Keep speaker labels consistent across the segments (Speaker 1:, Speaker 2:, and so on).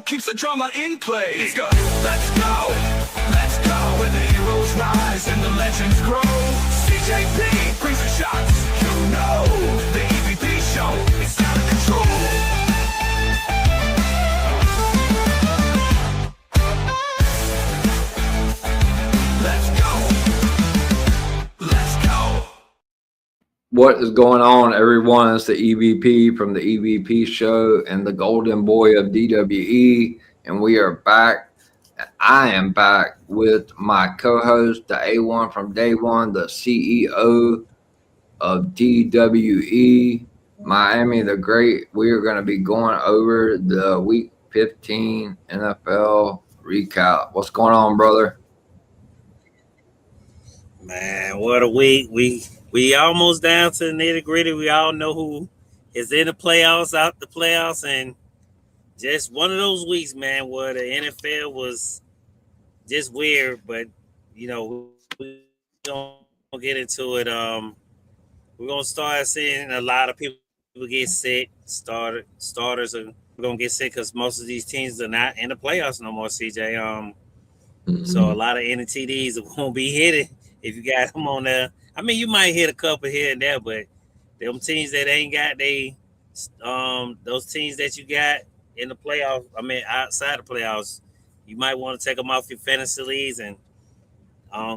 Speaker 1: sound keeps the drama in play. Let's go, where the heroes rise and the legends grow. CJP brings the shots, you know. The EVP show, it's out of control.
Speaker 2: What is going on, everyone? It's the EVP from the EVP show and the golden boy of DWE, and we are back. I am back with my co-host, the A1 from day one, the CEO of DWE, Miami the Great. We are going to be going over the Week 15 NFL recap. What's going on, brother?
Speaker 3: Man, what a week. We almost down to the nitty gritty. We all know who is in the playoffs, out the playoffs, and just one of those weeks, man, where the NFL was just weird. But you know, we're gonna get into it. We're gonna start seeing a lot of people get sick. Starters are gonna get sick because most of these teams are not in the playoffs no more. CJ. So a lot of NTDs won't be hitting if you got them on there. I mean, you might hit a couple here and there, but them teams that ain't got those teams that you got in the playoffs, I mean, outside the playoffs, you might want to take them off your fantasy leagues and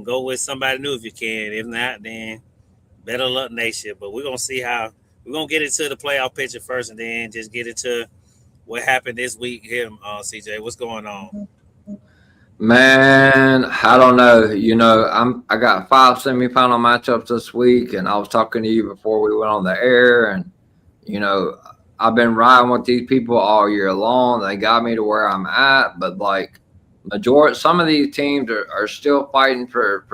Speaker 3: go with somebody new if you can. If not, then better luck next year. But we're going to see how we're going to get into the playoff picture first and then just get into what happened this week here, CJ. What's going on?
Speaker 2: Man, I don't know. I got 5 semifinal matchups this week, and I was talking to you before we went on the air, and I've been riding with these people all year long. They got me to where I'm at, but like some of these teams are still fighting for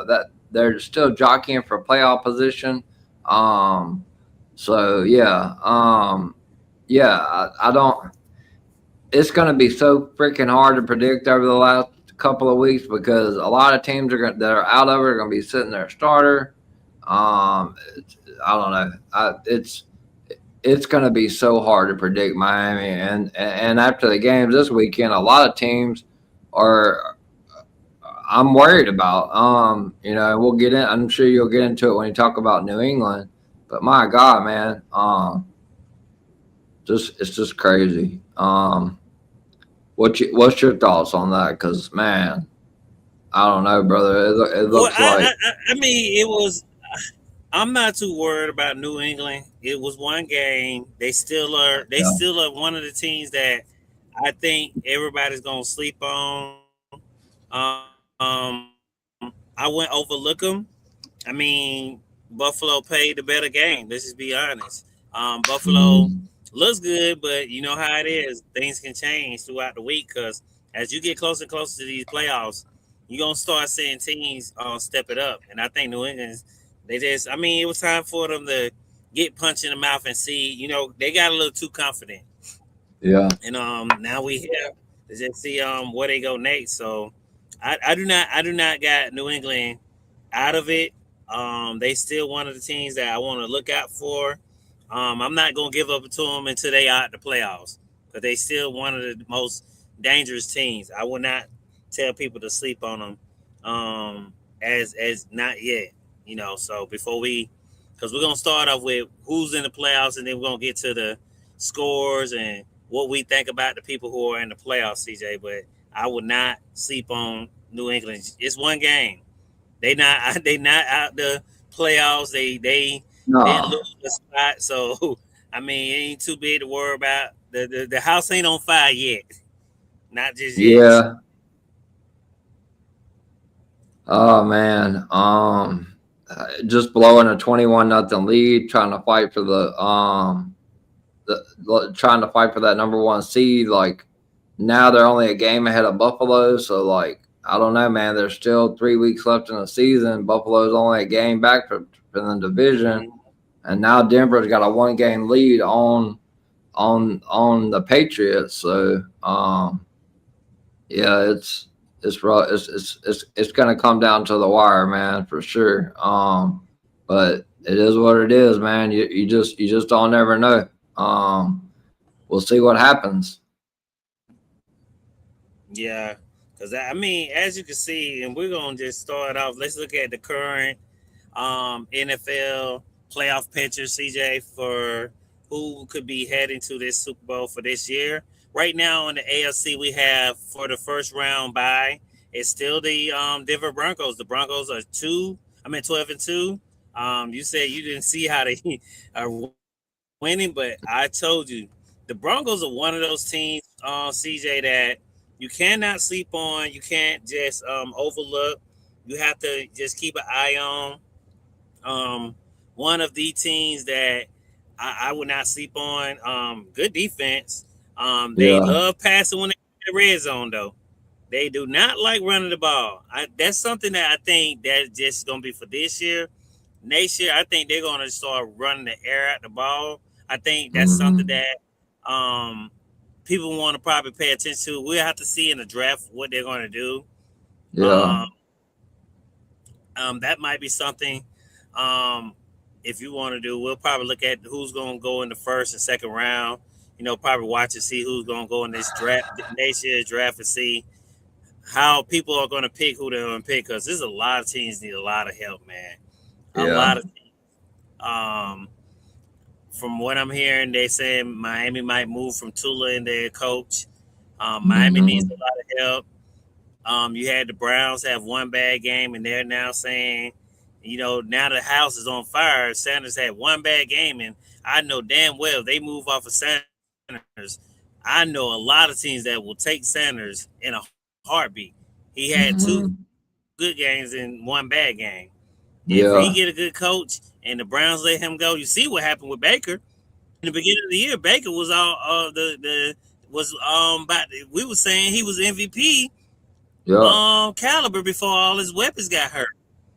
Speaker 2: that. They're still jockeying for playoff position. So yeah, I don't. It's going to be so freaking hard to predict over the last couple of weeks because a lot of teams that are out of it are going to be sitting their starter. I don't know. It's going to be so hard to predict Miami, and after the games this weekend, a lot of teams I'm worried about. We'll get in. I'm sure you'll get into it when you talk about New England, but my God, man, it's just crazy. What's your thoughts on that? Because man, I don't know, brother. It looks like.
Speaker 3: I mean, it was. I'm not too worried about New England. It was one game. They still are. They still are one of the teams that I think everybody's gonna sleep on. I wouldn't overlook them. I mean, Buffalo played the better game. Let's just be honest. Buffalo looks good, but you know how it is. Things can change throughout the week because as you get closer and closer to these playoffs, you're going to start seeing teams step it up. And I think New England, it was time for them to get punched in the mouth and see, they got a little too confident.
Speaker 2: Yeah.
Speaker 3: And now we have to just see where they go next. So I do not got New England out of it. They still one of the teams that I want to look out for. I'm not going to give up to them until they are at the playoffs because they still one of the most dangerous teams. I will not tell people to sleep on them as not yet, So because we're going to start off with who's in the playoffs and then we're going to get to the scores and what we think about the people who are in the playoffs, CJ. But I would not sleep on New England. It's one game. They not out the playoffs. They didn't lose the spot, so I mean, it ain't too big to worry about. The house ain't on fire yet, not just yet.
Speaker 2: Yeah. Oh man, just blowing a 21-0 lead, trying to fight for that number 1 seed. Like now, they're only a game ahead of Buffalo, so like I don't know, man. There's still 3 weeks left in the season. Buffalo's only a game back from the division, and now Denver's got a 1-game lead on the Patriots. So yeah, it's going to come down to the wire, man, for sure. But it is what it is, man. You just don't never know. We'll see what happens.
Speaker 3: Yeah, because I mean, as you can see, and we're gonna just start off. Let's look at the current NFL playoff picture, CJ, for who could be heading to this Super Bowl for this year. Right now in the AFC, we have for the first round bye. It's still the Denver Broncos. The Broncos are 12-2. You said you didn't see how they are winning, but I told you the Broncos are one of those teams, CJ, that you cannot sleep on. You can't just overlook. You have to just keep an eye on. One of the teams that I would not sleep on. Good defense. They
Speaker 2: Yeah.
Speaker 3: love passing when they're in the red zone, though. They do not like running the ball. That's something that I think that's just going to be for this year. Next year, I think they're going to start running the air at the ball. I think that's something
Speaker 2: Hmm.
Speaker 3: that people want to probably pay attention to. We'll have to see in the draft what they're going to do.
Speaker 2: Yeah.
Speaker 3: Um, that might be something. Um, if you want to do, we'll probably look at who's going to go in the first and second round. Probably watch and see who's going to go in this draft, next year's draft, and see how people are going to pick who they're going to pick. Because there's a lot of teams need a lot of help, man. A
Speaker 2: Yeah.
Speaker 3: lot of um, from what I'm hearing, they say Miami might move from Tula in their coach. Miami needs
Speaker 2: Hmm.
Speaker 3: a lot of help. You had the Browns have one bad game, and they're now saying, now the house is on fire. Sanders had one bad game, and I know damn well they move off of Sanders. I know a lot of teams that will take Sanders in a heartbeat. He had two
Speaker 2: Hmm.
Speaker 3: good games and one bad game. If he
Speaker 2: Yeah.
Speaker 3: get a good coach and the Browns let him go, you see what happened with Baker in the beginning of the year. Baker was all the was about we were saying he was MVP
Speaker 2: Yeah.
Speaker 3: caliber before all his weapons got hurt.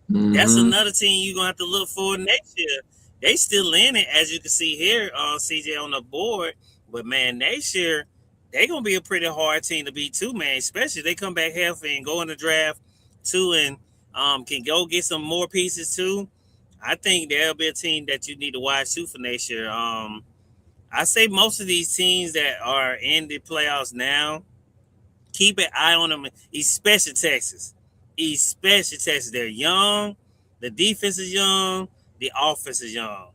Speaker 3: That's
Speaker 2: Hmm.
Speaker 3: another team you're gonna have to look for next year. They still in it, as you can see here on CJ on the board. But man, next year they gonna be a pretty hard team to beat too, man. Especially if they come back healthy and go in the draft too, and can go get some more pieces too. I think there'll be a team that you need to watch too for next year. I say most of these teams that are in the playoffs now, keep an eye on them, especially Texas. Especially Texas. They're young. The defense is young. The offense is young.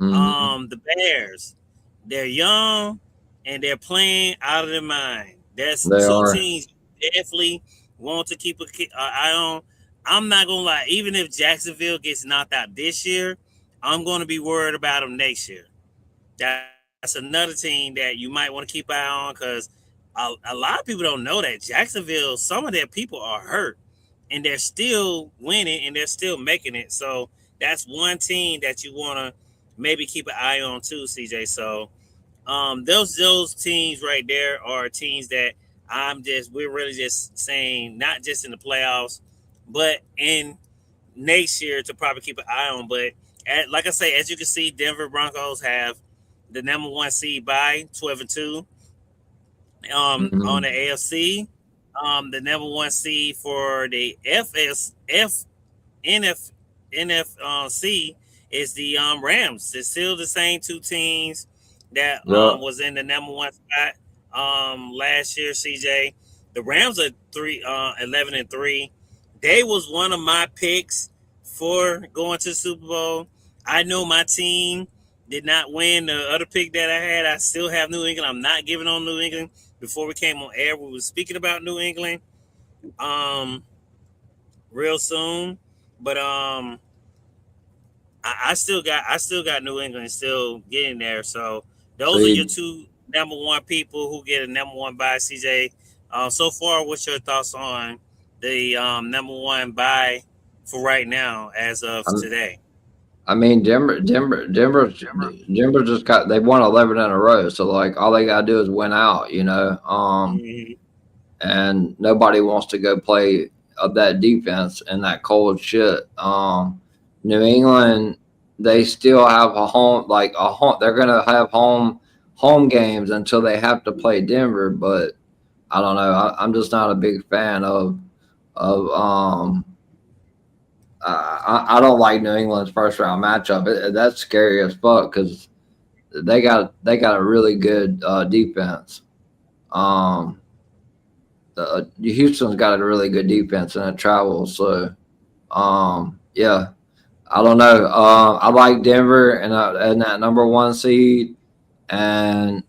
Speaker 2: Hmm.
Speaker 3: The Bears, they're young and they're playing out of their mind. That's
Speaker 2: They
Speaker 3: two
Speaker 2: are.
Speaker 3: teams you definitely want to keep an eye on. I'm not gonna lie. Even if Jacksonville gets knocked out this year, I'm gonna be worried about them next year. That's another team that you might want to keep an eye on because a lot of people don't know that Jacksonville, some of their people are hurt and they're still winning and they're still making it. So that's one team that you want to maybe keep an eye on too, CJ. So those teams right there are teams that we're really just saying not just in the playoffs, but in next year to probably keep an eye on. But like I say, as you can see, Denver Broncos have the number one seed by 12-2. On the
Speaker 2: Hmm.
Speaker 3: AFC, the number one seed for the NF NFC is the Rams. It's still the same two teams that
Speaker 2: Yeah.
Speaker 3: was in the number one spot last year. CJ, the Rams are 11-3. They was one of my picks for going to the Super Bowl. I know my team did not win the other pick that I had. I still have New England. I'm not giving on New England. Before we came on air, we were speaking about New England um real soon. But I still got New England still getting there. So those are your
Speaker 2: See,
Speaker 3: two number one people who get a number one buy, CJ. So far, what's your thoughts on the number one buy for right now as of
Speaker 2: I'm,
Speaker 3: today?
Speaker 2: I mean, Denver just got they won 11 in a row. So like, all they gotta do is win out, you know.
Speaker 3: Mhm.
Speaker 2: And nobody wants to go play of that defense and that cold shit. New England, they still have a home, like a home. They're gonna have home games until they have to play Denver. But I don't know. I'm just not a big fan of I don't like New England's first round matchup. That's scary as fuck because they got a really good defense. Um, Houston's got a really good defense and it travels. So, yeah, I don't know. I like Denver and that number one seed, and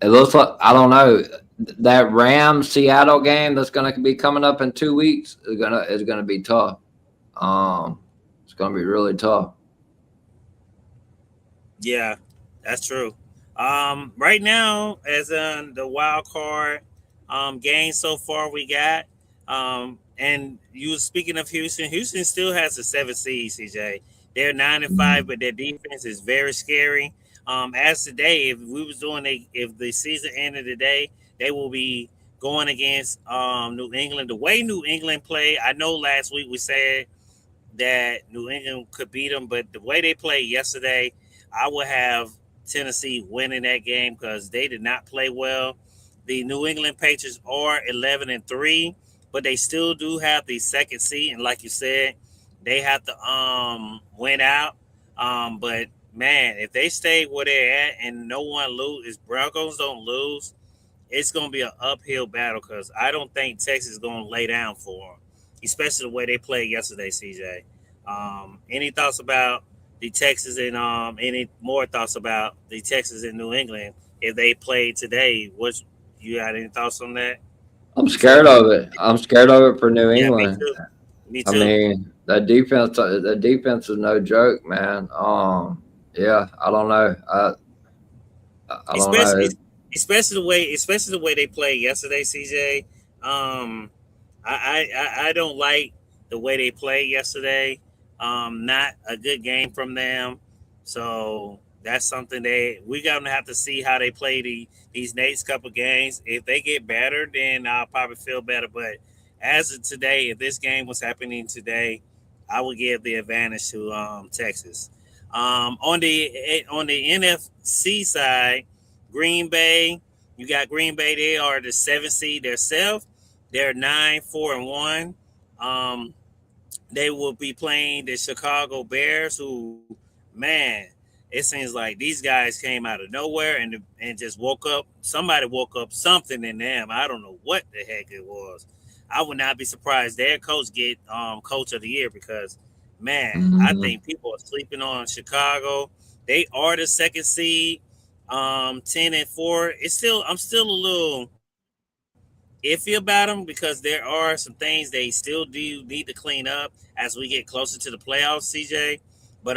Speaker 2: it looks like I don't know that Rams Seattle game that's going to be coming up in 2 weeks is gonna be tough. It's going to be really tough.
Speaker 3: Yeah, that's true. Right now, as in the wild card game so far, we got and you speaking of Houston, Houston still has a 7 seed. CJ, they're 9-5, but their defense is very scary. As today, if we was doing if the season ended today, they will be going against New England. The way New England played, I know last week we said that New England could beat them, but the way they played yesterday, I would have Tennessee winning that game because they did not play well. The New England Patriots are 11-3, but they still do have the 2nd seed, and like you said, they have to win out. But man, if they stay where they're at and no one lose, if Broncos don't lose, it's going to be an uphill battle because I don't think Texas is going to lay down for them, especially the way they played yesterday, CJ. Any thoughts about the Texas and any more thoughts about the Texas and New England if they played today? What you got any thoughts on that?
Speaker 2: I'm scared of it. I'm scared of it for New
Speaker 3: Yeah, me
Speaker 2: England.
Speaker 3: too. Me
Speaker 2: I
Speaker 3: too.
Speaker 2: mean, the defense is no joke, man. Yeah, I don't know. I don't know.
Speaker 3: Especially the way they played yesterday, CJ. I don't like the way they played yesterday. Not a good game from them. So that's something we gonna have to see how they play these next couple games. If they get better, then I'll probably feel better. But as of today, if this game was happening today, I would give the advantage to Texas. On the NFC side, Green Bay, you got Green Bay. They are the 7th seed themselves. They're 9-4-1. They will be playing the Chicago Bears, who, man, it seems like these guys came out of nowhere and just woke up. Somebody woke up something in them. I don't know what the heck it was. I would not be surprised their coach get coach of the year because, man, I
Speaker 2: Mhm.
Speaker 3: think people are sleeping on Chicago. They are the 2nd seed, 10-4. I'm still a little iffy about them because there are some things they still do need to clean up as we get closer to the playoffs, CJ. But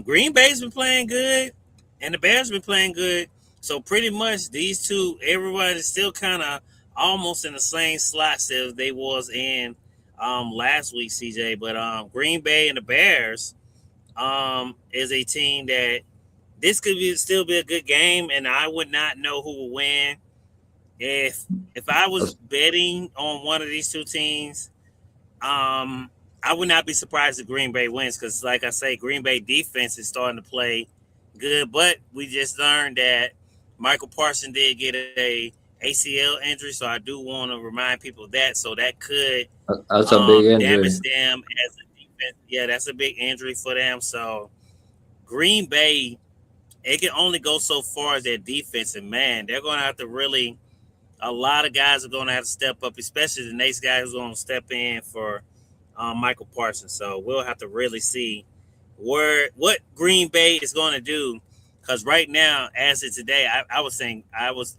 Speaker 3: Green Bay's been playing good, and the Bears been playing good. So pretty much these two, everybody's still kind of almost in the same slots as they was in last week, CJ. But Green Bay and the Bears is a team that this could still be a good game, and I would not know who will win. If I was betting on one of these two teams, I would not be surprised if Green Bay wins because, like I say, Green Bay defense is starting to play good. But we just learned that Michael Parsons did get a ACL injury, so I do want to remind people of that. So that could
Speaker 2: That's a big injury.
Speaker 3: damage them as a defense. Yeah, that's a big injury for them. So Green Bay, it can only go so far as their defense, and man, they're going to have to really. A lot of guys are going to have to step up, especially the next guy who's going to step in for Michael Parsons. So we'll have to really see what Green Bay is going to do. Because right now, as of today, I was saying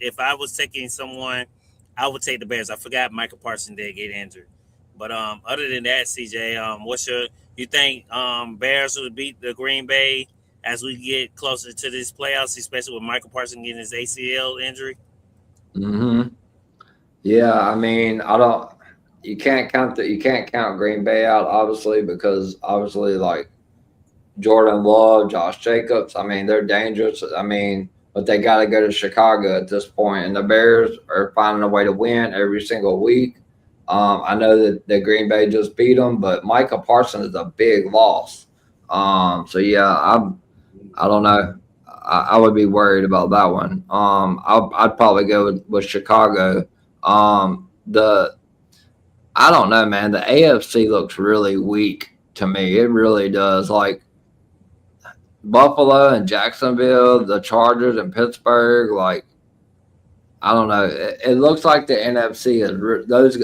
Speaker 3: if I was taking someone, I would take the Bears. I forgot Michael Parsons did get injured, but other than that, CJ, you think Bears will beat the Green Bay as we get closer to this playoffs, especially with Michael Parsons getting his ACL injury?
Speaker 2: Yeah, I mean, I don't. You can't count Green Bay out, obviously, because obviously, like Jordan Love, Josh Jacobs. I mean, they're dangerous. I mean, but they got to go to Chicago at this point, and the Bears are finding a way to win every single week. I know that the Green Bay just beat them, but Micah Parsons is a big loss. So yeah, I don't know. I would be worried about that one. I'd probably go with Chicago. I don't know, man. The AFC looks really weak to me. It really does. Like Buffalo and Jacksonville, the Chargers and Pittsburgh. Like I don't know. It looks like the NFC is those.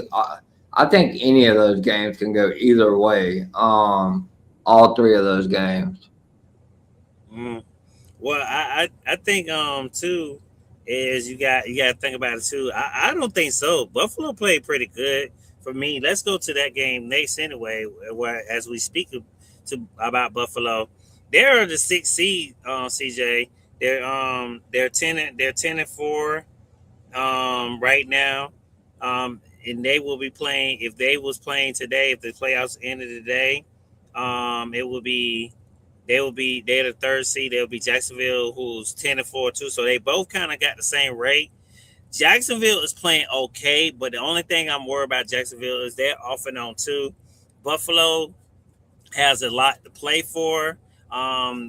Speaker 2: I think any of those games can go either way. All three of those games.
Speaker 3: Mm. Well, I think too is you got to think about it too. I don't think so. Buffalo played pretty good for me. Let's go to that game next anyway. Where as we speak to about Buffalo, they're the sixth seed. CJ, they're 10-4 right now. And they will be playing if they was playing today. If the playoffs ended today, it would be they're the third seed. They'll be Jacksonville, who's 10-4 too. So they both kind of got the same rate. Jacksonville is playing okay, but the only thing I'm worried about Jacksonville is they're off and on too. Buffalo has a lot to play for.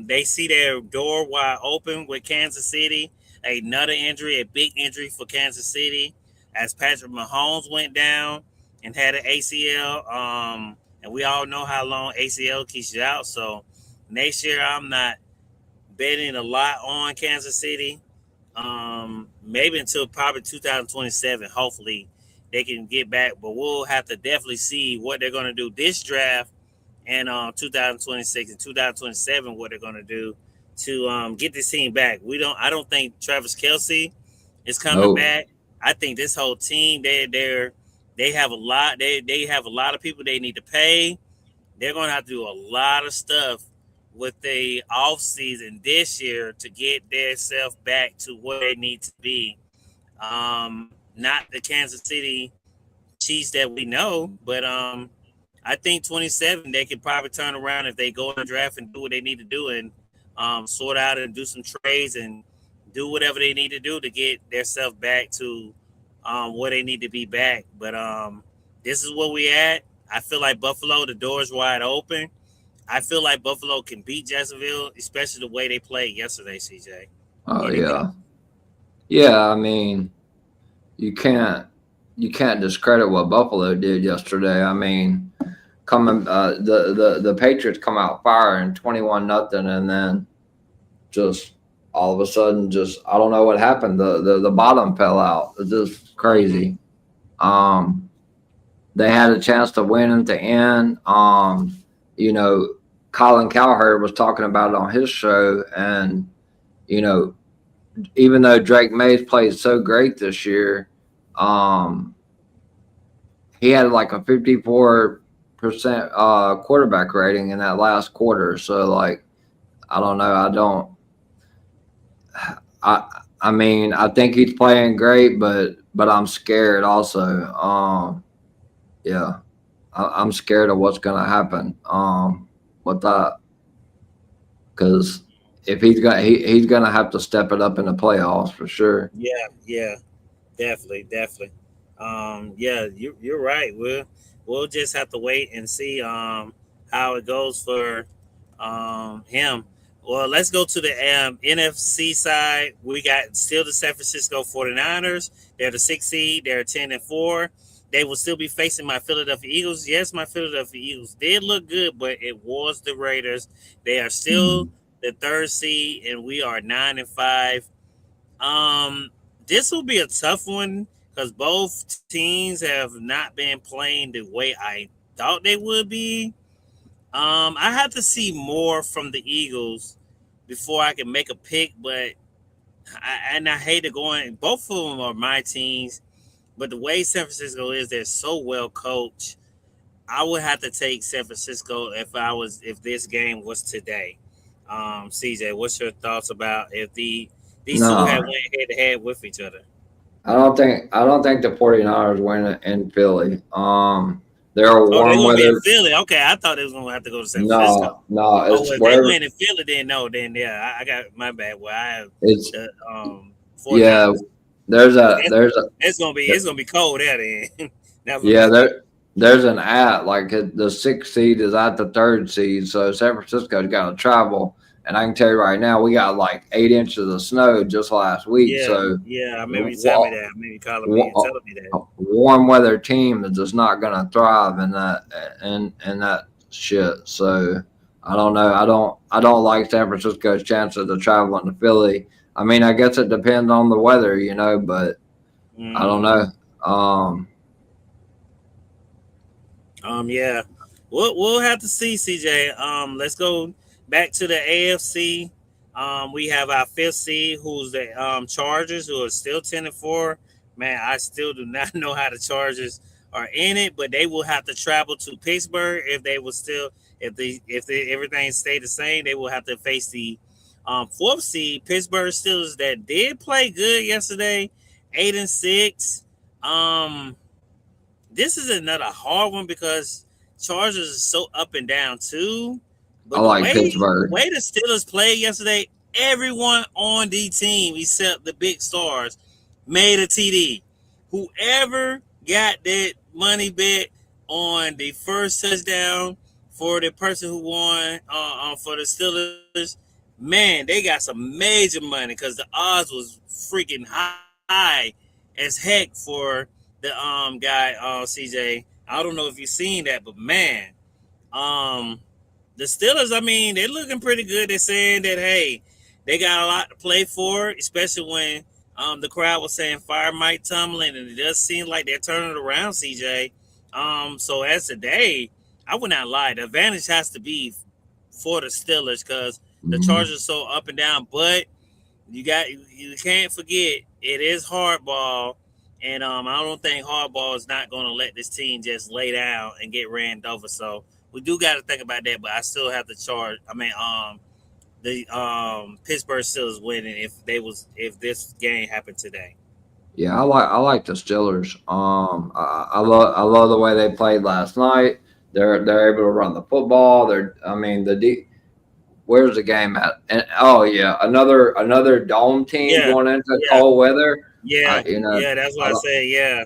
Speaker 3: They see their door wide open with Kansas City. Another injury, a big injury for Kansas City, as Patrick Mahomes went down and had an ACL. And we all know how long ACL keeps you out. So next year, I'm not betting a lot on Kansas City. Maybe until probably 2027. Hopefully, they can get back. But we'll have to definitely see what they're going to do this draft and 2026 and 2027. What they're going to do to get this team back. I don't think Travis Kelce is coming back. I think this whole team they have a lot. They have a lot of people they need to pay. They're going to have to do a lot of stuff with the off season this year to get themselves back to where they need to be. Not the Kansas City Chiefs that we know, but I think 27 they could probably turn around if they go in the draft and do what they need to do and sort out and do some trades and do whatever they need to do to get themselves back to where they need to be back. But this is where we at. I feel like Buffalo, the door's wide open. I feel like Buffalo can beat Jacksonville, especially the way they played yesterday, CJ.
Speaker 2: Oh yeah, yeah. I mean, you can't discredit what Buffalo did yesterday. I mean, the Patriots come out firing 21-0, and then just all of a sudden, just I don't know what happened. The bottom fell out. It's just crazy. They had a chance to win at the end. You know, Colin Cowherd was talking about it on his show, and you know, even though Drake Mays played so great this year, he had like a 54% quarterback rating in that last quarter. So like, I don't know. I mean, I think he's playing great, but I'm scared also. Yeah, I'm scared of what's gonna happen. With that, because if he's gonna have to step it up in the playoffs for sure.
Speaker 3: Yeah, definitely. Yeah, you're right. We'll just have to wait and see how it goes for him. Well, let's go to the NFC side. We got still the San Francisco 49ers. They're the 6th seed. They're 10-4. They will still be facing my Philadelphia Eagles. Yes, my Philadelphia Eagles did look good, but it was the Raiders. They are still the 3rd seed, and we are 9-5. This will be a tough one because both teams have not been playing the way I thought they would be. I have to see more from the Eagles before I can make a pick, but I hate to go in. Both of them are my teams, but the way San Francisco is, they're so well coached. I would have to take San Francisco if this game was today. CJ, what's your thoughts about if these two had went head to head with each other?
Speaker 2: I don't think the 49ers win in Philly. They're a warm weather.
Speaker 3: In Philly. Okay, I thought they was gonna have to go to San Francisco.
Speaker 2: No,
Speaker 3: it's if they win in Philly, then yeah, I got my bad. Well, I have it's gonna be cold out there.
Speaker 2: There's an like the 6th seed is at the 3rd seed, so San Francisco's got to travel. And I can tell you right now, we got like 8 inches of snow just last week.
Speaker 3: Yeah,
Speaker 2: so
Speaker 3: I remember you telling me that. I remember you calling me and telling me that.
Speaker 2: A warm weather team is just not going to thrive in that shit. So I don't know. I don't like San Francisco's chances of traveling to Philly. I mean, I guess it depends on the weather, but I don't know.
Speaker 3: Yeah, we'll have to see, CJ. Let's go back to the AFC. We have our fifth seed, who's the Chargers, who are still 10-4. Man, I still do not know how the Chargers are in it, but they will have to travel to Pittsburgh if they will still if everything stayed the same. They will have to face the fourth seed Pittsburgh Steelers that did play good yesterday, 8-6. Um, this is another hard one because Chargers is so up and down too.
Speaker 2: I
Speaker 3: But the
Speaker 2: like
Speaker 3: way
Speaker 2: Pittsburgh.
Speaker 3: the Steelers played yesterday, everyone on the team except the big stars made a TD. Whoever got that money bet on the first touchdown for the person who won for the Steelers, man, they got some major money because the odds was freaking high as heck for the guy CJ. I don't know if you've seen that, but man, um the Steelers, I mean, they're looking pretty good. They're saying that hey, they got a lot to play for, especially when the crowd was saying fire Mike Tomlin, and it does seem like they're turning it around, CJ. So as today, I would not lie. The advantage has to be for the Steelers because the Chargers are so up and down. But you can't forget it is hardball, and I don't think hardball is not going to let this team just lay down and get ran over. So we do got to think about that. But I still have to charge. I mean, the Pittsburgh Steelers winning if this game happened today.
Speaker 2: Yeah, I like the Steelers. I love the way they played last night. They're able to run the football. I mean where's the game at? And oh yeah, another dome team
Speaker 3: Yeah,
Speaker 2: going into
Speaker 3: yeah,
Speaker 2: cold weather.
Speaker 3: yeah,
Speaker 2: You know,
Speaker 3: yeah. That's
Speaker 2: I
Speaker 3: what I
Speaker 2: don't,
Speaker 3: say. Yeah,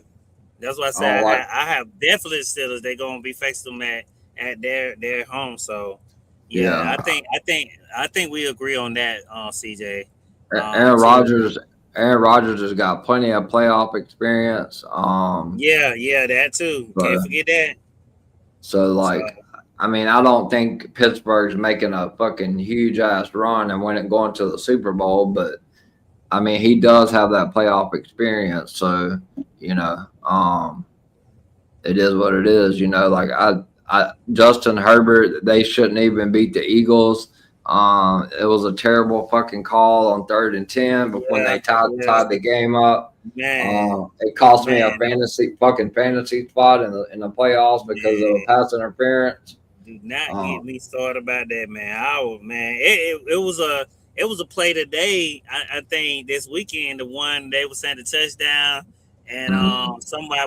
Speaker 3: that's what I
Speaker 2: I don't
Speaker 3: said.
Speaker 2: like.
Speaker 3: I have definitely Steelers. They're gonna be facing them at their home. So yeah,
Speaker 2: Yeah,
Speaker 3: I think we agree on that, CJ.
Speaker 2: Aaron
Speaker 3: Too.
Speaker 2: Rodgers. Aaron Rodgers has got plenty of playoff experience.
Speaker 3: Yeah, that too. Can't
Speaker 2: But
Speaker 3: forget that.
Speaker 2: so
Speaker 3: So
Speaker 2: like, I mean, I don't think Pittsburgh's making a fucking huge ass run and when it going to the Super Bowl, but I mean, he does have that playoff experience. So you know, it is what it is. You know, like Justin Herbert, they shouldn't even beat the Eagles. It was a terrible fucking call on 3rd and 10, but when
Speaker 3: yeah,
Speaker 2: they tied the game up,
Speaker 3: man,
Speaker 2: it cost me a
Speaker 3: man,
Speaker 2: fantasy spot in the playoffs because of a
Speaker 3: man.
Speaker 2: pass interference.
Speaker 3: Do not get
Speaker 2: Um,
Speaker 3: me started about that, man. Man, it was a play today. I think this weekend, the one they were saying the touchdown, and
Speaker 2: mhm.
Speaker 3: somebody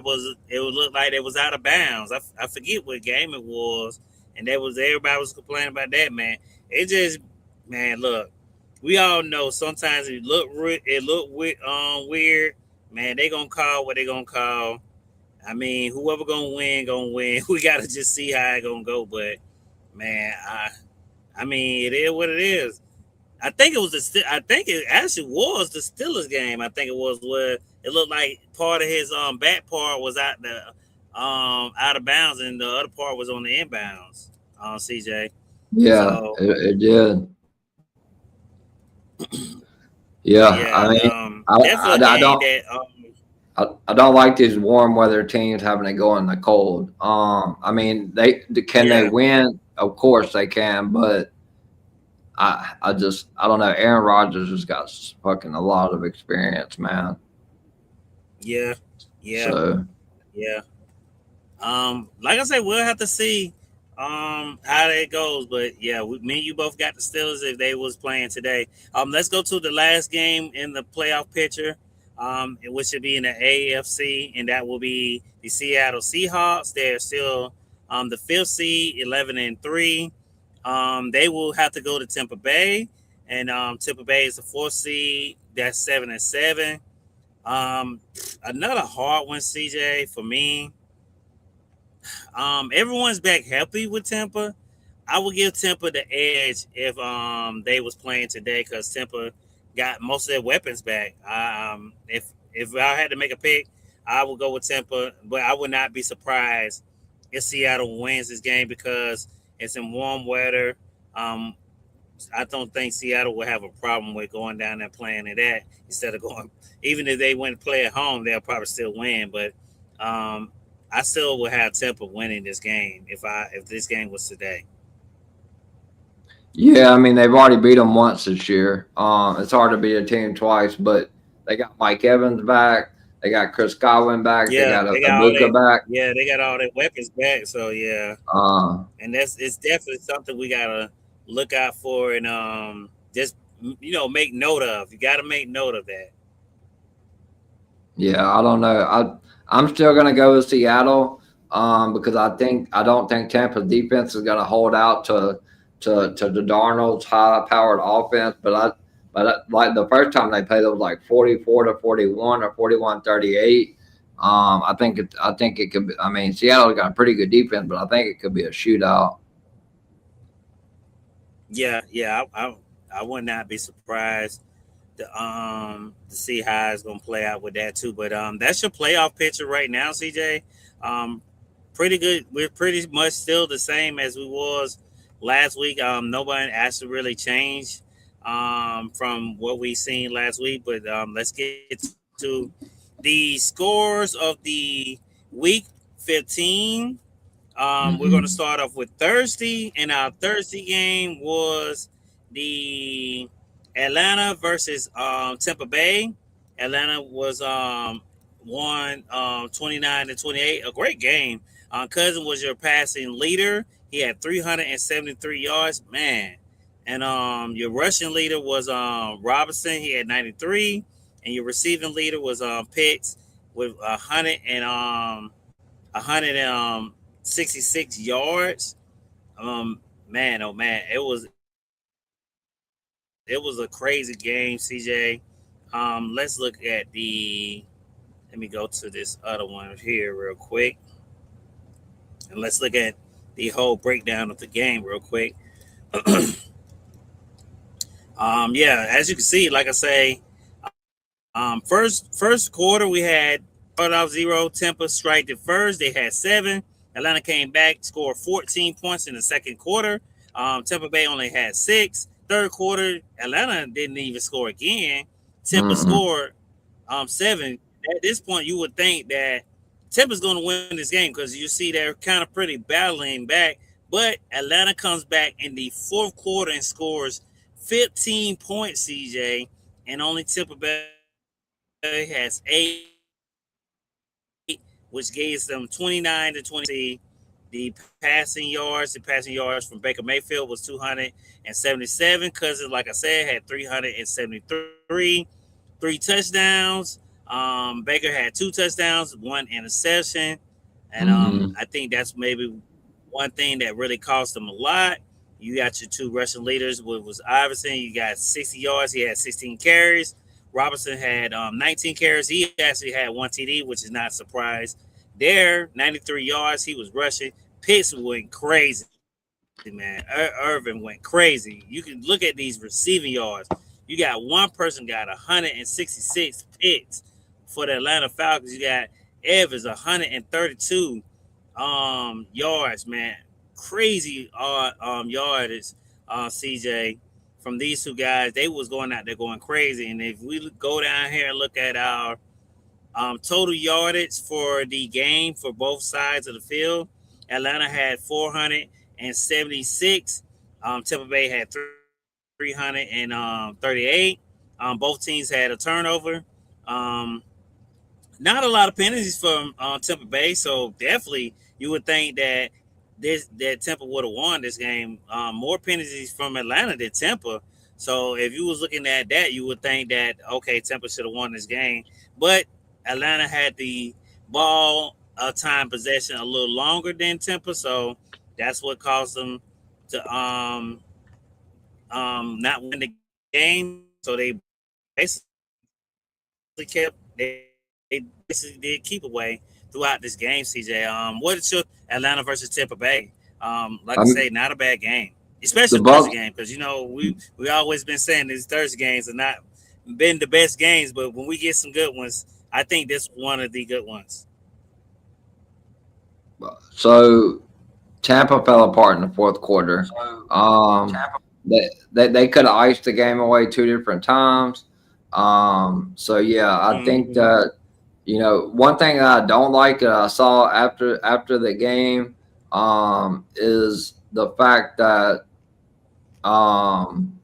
Speaker 3: it would look like it was out of bounds. I forget what game it was, and everybody was complaining about that, man. It just, man, look, we all know sometimes it look weird, man. They gonna call what they gonna call. I mean, whoever gonna win, gonna win. We gotta just see how it gonna go. But man, I mean, it is what it is. I think it was I think it actually was the Steelers game. I think it was where it looked like part of his back part was out of bounds, and the other part was on the inbounds. CJ.
Speaker 2: Yeah,
Speaker 3: So
Speaker 2: it did. Yeah,
Speaker 3: yeah,
Speaker 2: I mean,
Speaker 3: definitely a
Speaker 2: I
Speaker 3: game
Speaker 2: don't.
Speaker 3: that
Speaker 2: I don't like these warm weather teams having to go in the cold. I mean, they
Speaker 3: yeah,
Speaker 2: win? Of course they can, but I don't know. Aaron Rodgers has got fucking a lot of experience, man.
Speaker 3: yeah, yeah,
Speaker 2: So
Speaker 3: yeah. Like I said, we'll have to see how that goes. But yeah, me and you both got the Steelers if they was playing today. Let's go to the last game in the playoff picture, which should be in the AFC, and that will be the Seattle Seahawks. They're still the fifth seed, 11-3. They will have to go to Tampa Bay, and Tampa Bay is the fourth seed. That's 7-7. Um, Another hard one, CJ, for me. Everyone's back healthy with Tampa. I would give Tampa the edge if they was playing today because Tampa got most of their weapons back. If I had to make a pick, I would go with Tampa, but I would not be surprised if Seattle wins this game because it's in warm weather. Um, I don't think Seattle will have a problem with going down there playing in that instead of going. Even if they went to play at home, they'll probably still win. But I still would have Tampa winning this game if this game was today.
Speaker 2: Yeah, I mean they've already beat them once this year. It's hard to beat a team twice, but they got Mike Evans back. They got Chris Godwin back. They
Speaker 3: Yeah,
Speaker 2: got
Speaker 3: they got all
Speaker 2: Ibuka
Speaker 3: that.
Speaker 2: back.
Speaker 3: Yeah, they got all their weapons back. So yeah,
Speaker 2: Uh,
Speaker 3: and it's definitely something we gotta look out for and just make note of. You got to make note of that.
Speaker 2: yeah, I don't know. I'm still gonna go with Seattle because I don't think Tampa's defense is gonna hold out to the Darnold's high powered offense. Like the first time they played, it was like 44-41 or 41-38. I think it could be. I mean, Seattle's got a pretty good defense, but I think it could be a shootout.
Speaker 3: Yeah. I would not be surprised to see how it's gonna play out with that too. But that's your playoff picture right now, CJ. Pretty good. We're pretty much still the same as we was last week. Nobody actually really changed from what we seen last week. But let's get to the scores of the week 15. We're going to start off with Thursday, and our Thursday game was the Atlanta versus Tampa Bay. Atlanta was won 29-28, a great game. Cousin was your passing leader. He had 373 yards, man. And your rushing leader was Robinson. He had 93, and your receiving leader was Pitts with 166 yards. Man, oh man, it was a crazy game, CJ. Let's look at the. Let me go to this other one here real quick, and let's look at the whole breakdown of the game real quick. Yeah, as you can see, like I say, first quarter we had start off 0. Tampa striked it first. They had 7. Atlanta came back, scored 14 points in the second quarter. Tampa Bay only had 6. Third quarter, Atlanta didn't even score again. Tampa scored 7. At this point, you would think that Tampa's going to win this game because you see they're kind of pretty battling back. But Atlanta comes back in the fourth quarter and scores 15 points, CJ, and only Tampa Bay has 8, which gave them 29-20. The passing yards from Baker Mayfield was 277. Cousins, like I said, had 373, 3 touchdowns. Baker had 2 touchdowns, 1 interception, and I think that's maybe one thing that really cost them a lot. You got your 2 rushing leaders, which was Iverson. You got 60 yards. He had 16 carries. Robinson had 19 carries. He actually had 1 TD, which is not a surprise. There, 93 yards. He was rushing. Pitts went crazy, man. Irvin went crazy. You can look at these receiving yards. You got one person got 166 picks for the Atlanta Falcons. You got Evans 132 yards, man. Crazy yardage, CJ, from these 2 guys. They was going out there going crazy. And if we go down here and look at our total yardage for the game for both sides of the field, Atlanta had 476. Tampa Bay had 338. Both teams had a turnover. Not a lot of penalties from Tampa Bay, so definitely you would think that Tampa would have won this game. More penalties from Atlanta than Tampa. So if you was looking at that, you would think that okay, Tampa should have won this game. But Atlanta had the ball time possession a little longer than Tampa, so that's what caused them to not win the game. So they basically basically did keep away throughout this game, CJ. What is your Atlanta versus Tampa Bay? Like I say, not a bad game, especially the Thursday game, because we always been saying these Thursday games have not been the best games, but when we get some good ones, I think this one of the good ones.
Speaker 2: So Tampa fell apart in the fourth quarter. they could have iced the game away 2 different times. So yeah, I think
Speaker 3: Mhm.
Speaker 2: that one thing that I don't like that I saw after the game is the fact that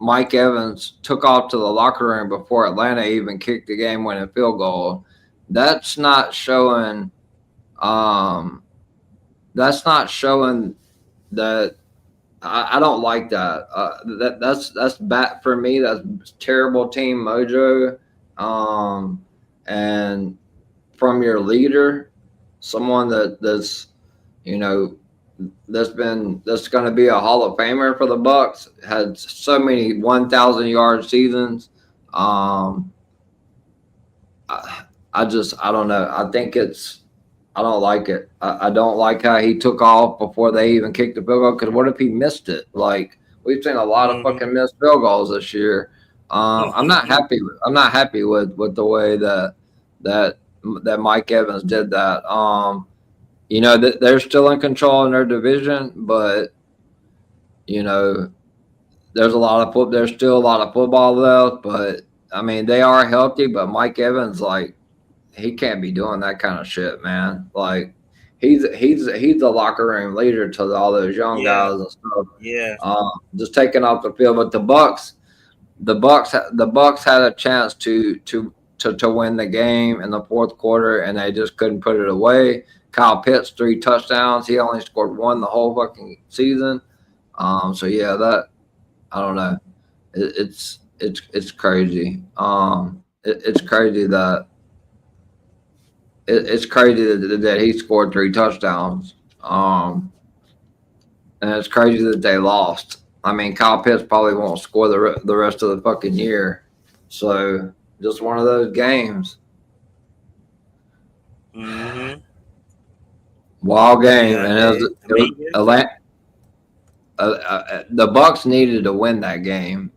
Speaker 2: Mike Evans took off to the locker room before Atlanta even kicked the game-winning field goal. That's not showing. Um, that's not showing that. I don't like that. That's bad for me. That's terrible team mojo. Um, and from your leader, someone that's you know that's going to be a Hall of Famer for the Bucks. Had so many 1,000-yard seasons. Um, I don't know. I don't like it. I don't like how he took off before they even kicked the field goal. Because what if he missed it? Like we've seen a lot of
Speaker 3: Mhm.
Speaker 2: fucking missed field goals this year. I'm not happy. I'm not happy with the way that that Mike Evans did that. They're still in control in their division, but you know, there's still a lot of football left. But I mean, they are healthy. But Mike Evans, like, he can't be doing that kind of shit, man. Like, he's the locker room leader to all those young
Speaker 3: Yeah,
Speaker 2: guys and stuff.
Speaker 3: yeah.
Speaker 2: Just taking off the field, but the Bucks had a chance to win the game in the fourth quarter, and they just couldn't put it away. Kyle Pitts 3 touchdowns. He only scored one the whole fucking season. So yeah, that I don't know. It's crazy. It's crazy that it's crazy that he scored 3 touchdowns. And it's crazy that they lost. I mean, Kyle Pitts probably won't score the rest of the fucking year. So just one of those games,
Speaker 3: Mhm.
Speaker 2: wild game,
Speaker 3: Yeah.
Speaker 2: and
Speaker 3: I mean, yeah.
Speaker 2: the Bucks needed to win that game.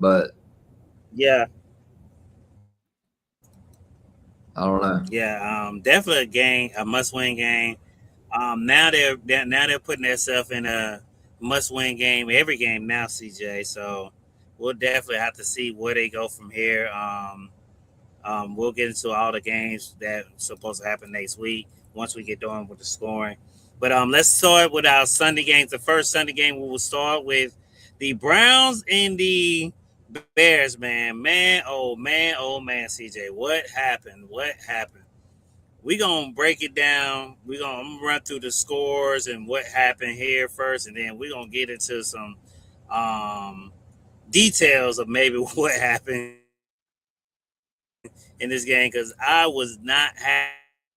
Speaker 2: But
Speaker 3: Yeah.
Speaker 2: I don't know.
Speaker 3: Yeah. Definitely a game, a must-win game. Now they're putting themselves in a must-win game every game now, CJ. So we'll definitely have to see where they go from here. We'll get into all the games that supposed to happen next week once we get done with the scoring. But let's start with our Sunday games. The first Sunday game we will start with the Browns and the Bears. Oh man, CJ, what happened? What happened? We gonna break it down. I'm gonna run through the scores and what happened here first, and then we're gonna get into some um, details of maybe what happened in this game because I was not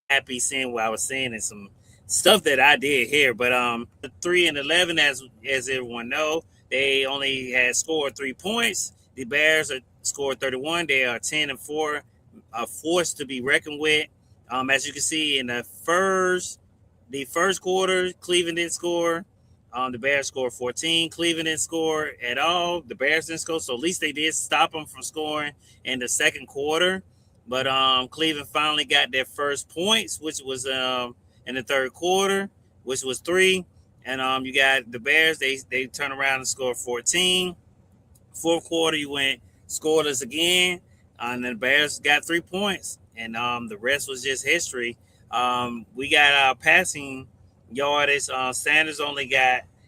Speaker 3: happy seeing what I was seeing and some stuff that I did here. But 3-11, as everyone know, they only had scored 3 points. The Bears are scored 31. They are 10-4, a force to be reckoned with. As you can see in the first quarter, Cleveland didn't score. The Bears scored 14. Cleveland didn't score at all. The Bears didn't score, so at least they did stop them from scoring in the second quarter. But Cleveland finally got their first points, which was in the third quarter, which was 3. And you got the Bears. They turn around and score 14. Fourth quarter, you went scoreless again, and the Bears got 3 points, and the rest was just history. We got our passing yardage. Sanders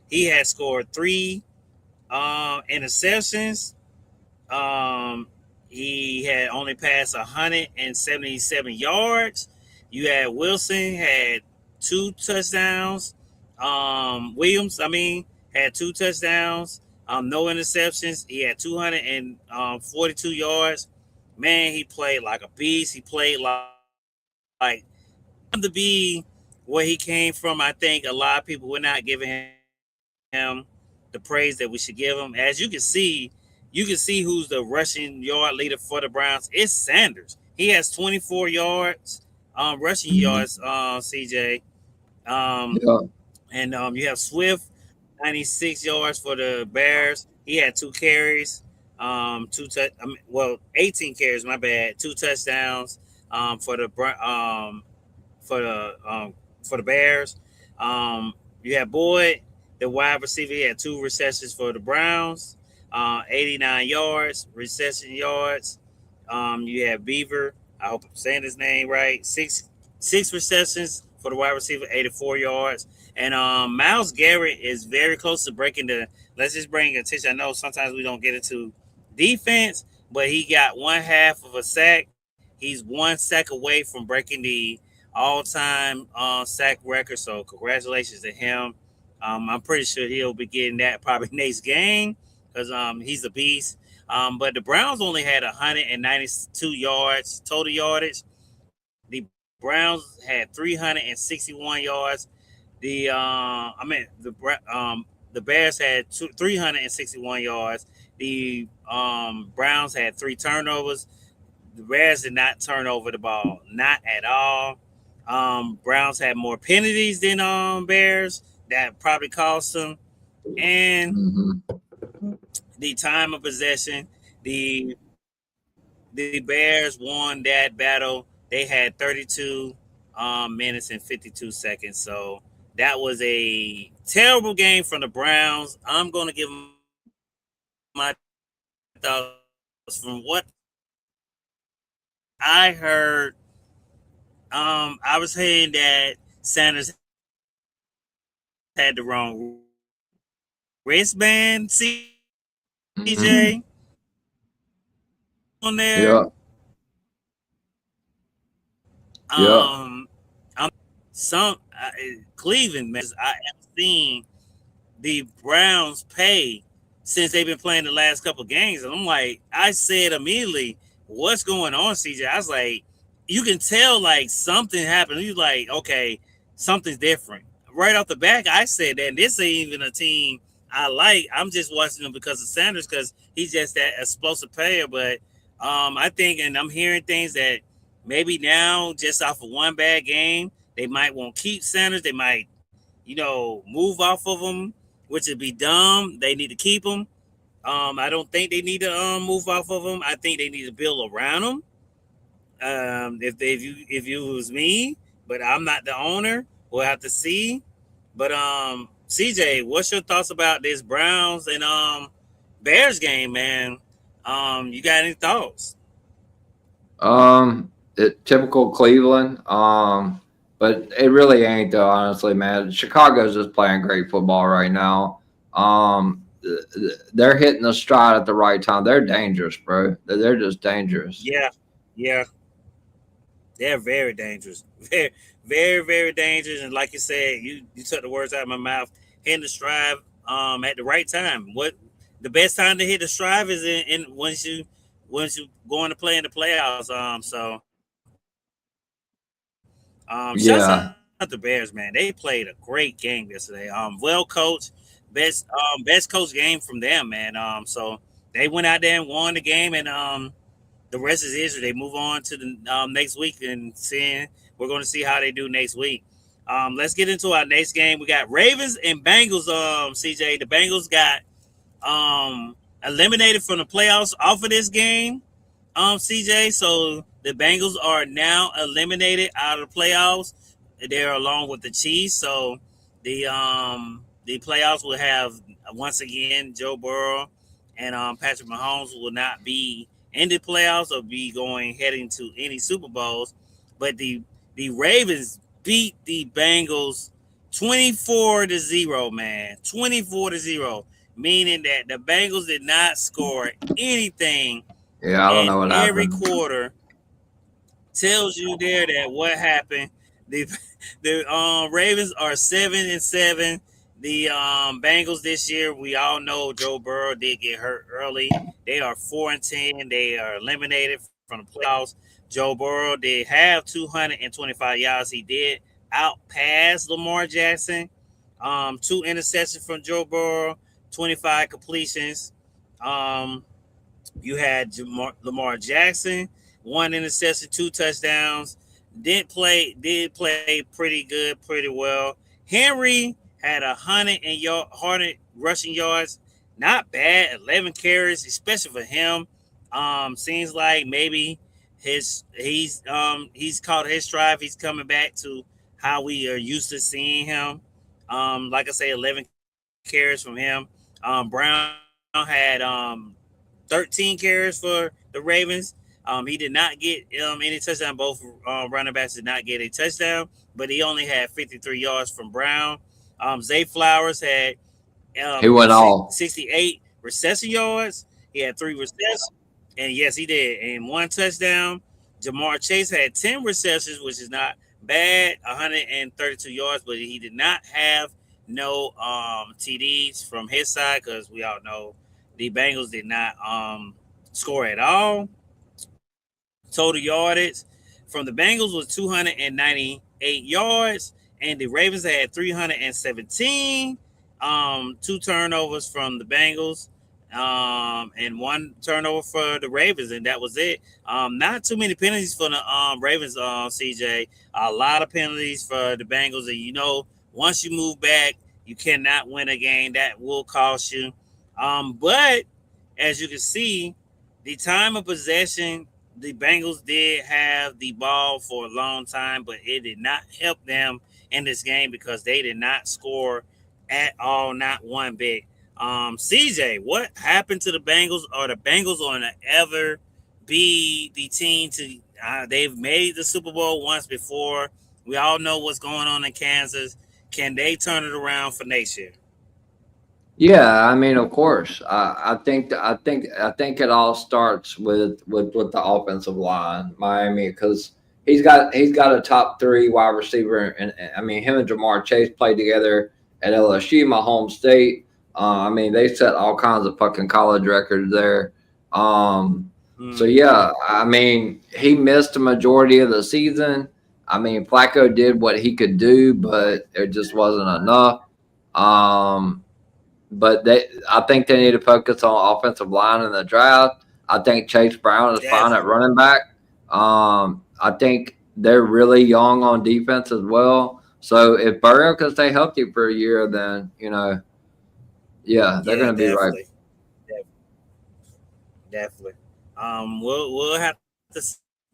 Speaker 3: he had scored 3 interceptions. Um, he had only passed 177 yards. You had Wilson had 2 touchdowns. Williams, had 2 touchdowns. No interceptions. He had 242 yards. Man, he played like a beast. He played like to be where he came from. I think a lot of people were not giving him the praise that we should give him. As you can see who's the rushing yard leader for the Browns. It's Sanders. He has 24 yards, rushing yards, CJ. Um,
Speaker 2: Yeah,
Speaker 3: and you have Swift, 96 yards for the Bears. He had 2 carries, 18 carries. My bad, 2 touchdowns for um, for the Bears. You have Boyd. the wide receiver. He had 2 receptions for the Browns, 89 yards, reception yards. You have Beaver. I hope I'm saying his name right. Six receptions for the wide receiver, 84 yards. And Miles Garrett is very close to breaking the. Let's just bring attention. I know sometimes we don't get into defense, but he got 1/2 of a sack. He's 1 sack away from breaking the all-time sack record. So congratulations to him. I'm pretty sure he'll be getting that probably next game because he's a beast. But the Browns only had 192 yards total yardage. The Browns had 361 yards. The Bears had 361 yards. The Browns had 3 turnovers. The Bears did not turn over the ball, not at all. Browns had more penalties than Bears. That probably cost them. And the time of possession, the Bears won that battle. They had 32 minutes and 52 seconds. So that was a terrible game from the Browns. I'm going to give them my thoughts from what I heard. I was saying that Sanders had the wrong wristband, CJ, on there.
Speaker 2: Yeah.
Speaker 3: I'm Cleveland, man. I have seen the Browns pay since they've been playing the last couple of games, and I'm like, I said immediately, "What's going on, CJ?" I was like, you can tell like something happened. You're like, okay, something's different. Right off the back, I said that this ain't even a team I like. I'm just watching them because of Sanders because he's just that explosive player. But I think, and I'm hearing things that maybe now, just off of one bad game, they might won't keep Sanders. They might, move off of him, which would be dumb. They need to keep him. I don't think they need to move off of him. I think they need to build around him. If you was me, but I'm not the owner, we'll have to see. But CJ, what's your thoughts about this Browns and Bears game, man? You got any thoughts?
Speaker 2: Typical Cleveland. But it really ain't though, honestly, man. Chicago's just playing great football right now. They're hitting the stride at the right time. They're dangerous, bro. They're just dangerous.
Speaker 3: Yeah. They're very dangerous. Very, very, very dangerous. And like you said, you took the words out of my mouth. Hitting the stride at the right time. What the best time to hit the stride is in once you going to play in the playoffs. Shouts
Speaker 2: Yeah.
Speaker 3: out the Bears, man. They played a great game yesterday. Well coached, best coach game from them, man. So they went out there and won the game, and the rest is history. They move on to the next week, and we're going to see how they do next week. Let's get into our next game. We got Ravens and Bengals. CJ, the Bengals got eliminated from the playoffs off of this game. CJ, so the Bengals are now eliminated out of the playoffs. They're along with the Chiefs. So the playoffs will have once again Joe Burrow and Patrick Mahomes will not be in the playoffs or be heading to any Super Bowls. But the Ravens beat the Bengals 24-0, man. 24-0, meaning that the Bengals did not score anything.
Speaker 2: Yeah, I don't know what
Speaker 3: every
Speaker 2: happened.
Speaker 3: quarter tells you there that what happened. The Ravens are 7-7. The Bengals this year, we all know Joe Burrow did get hurt early. They are 4-10. They are eliminated from the playoffs. Joe Burrow did have 225 yards. He did outpass Lamar Jackson. 2 interceptions from Joe Burrow, 25 completions. You had Lamar Jackson, 1 interception, 2 touchdowns. Did play pretty good, pretty well. Henry had 100 rushing yards. Not bad. 11 carries, especially for him. Seems like maybe he's caught his stride. He's coming back to how we are used to seeing him. Like I say, 11 carries from him. Brown had 13 carries for the Ravens. He did not get any touchdown. Both running backs did not get a touchdown, but he only had 53 yards from Brown. Zay Flowers had
Speaker 2: He went all.
Speaker 3: 68 reception yards. He had 3 receptions, and yes, he did, and 1 touchdown. Jamar Chase had 10 receptions, which is not bad, 132 yards, but he did not have no TDs from his side because we all know the Bengals did not score at all. Total yardage from the Bengals was 298 yards, and the Ravens had 317. 2 turnovers from the Bengals, and 1 turnover for the Ravens, and that was it. Not too many penalties for the Ravens, CJ. A lot of penalties for the Bengals, and you know, once you move back, you cannot win a game. That will cost you. But as you can see, the time of possession, the Bengals did have the ball for a long time, but it did not help them in this game because they did not score at all, not one bit. CJ, what happened to the Bengals? Are the Bengals going to ever be the team to? They've made the Super Bowl once before. We all know what's going on in Kansas. Can they turn it around for next year?
Speaker 2: Yeah, I mean, of course. I think it all starts with the offensive line, Miami, because he's got a top 3 wide receiver, and I mean, him and Jamar Chase played together at LSU, my home state. I mean, they set all kinds of fucking college records there. So yeah, I mean, he missed a majority of the season. I mean, Flacco did what he could do, but it just wasn't enough. But I think they need to focus on offensive line in the draft. I think Chase Brown is fine at running back. I think they're really young on defense as well. So if Burrow can stay healthy for a year, then yeah, they're going to be right.
Speaker 3: Definitely. We'll have to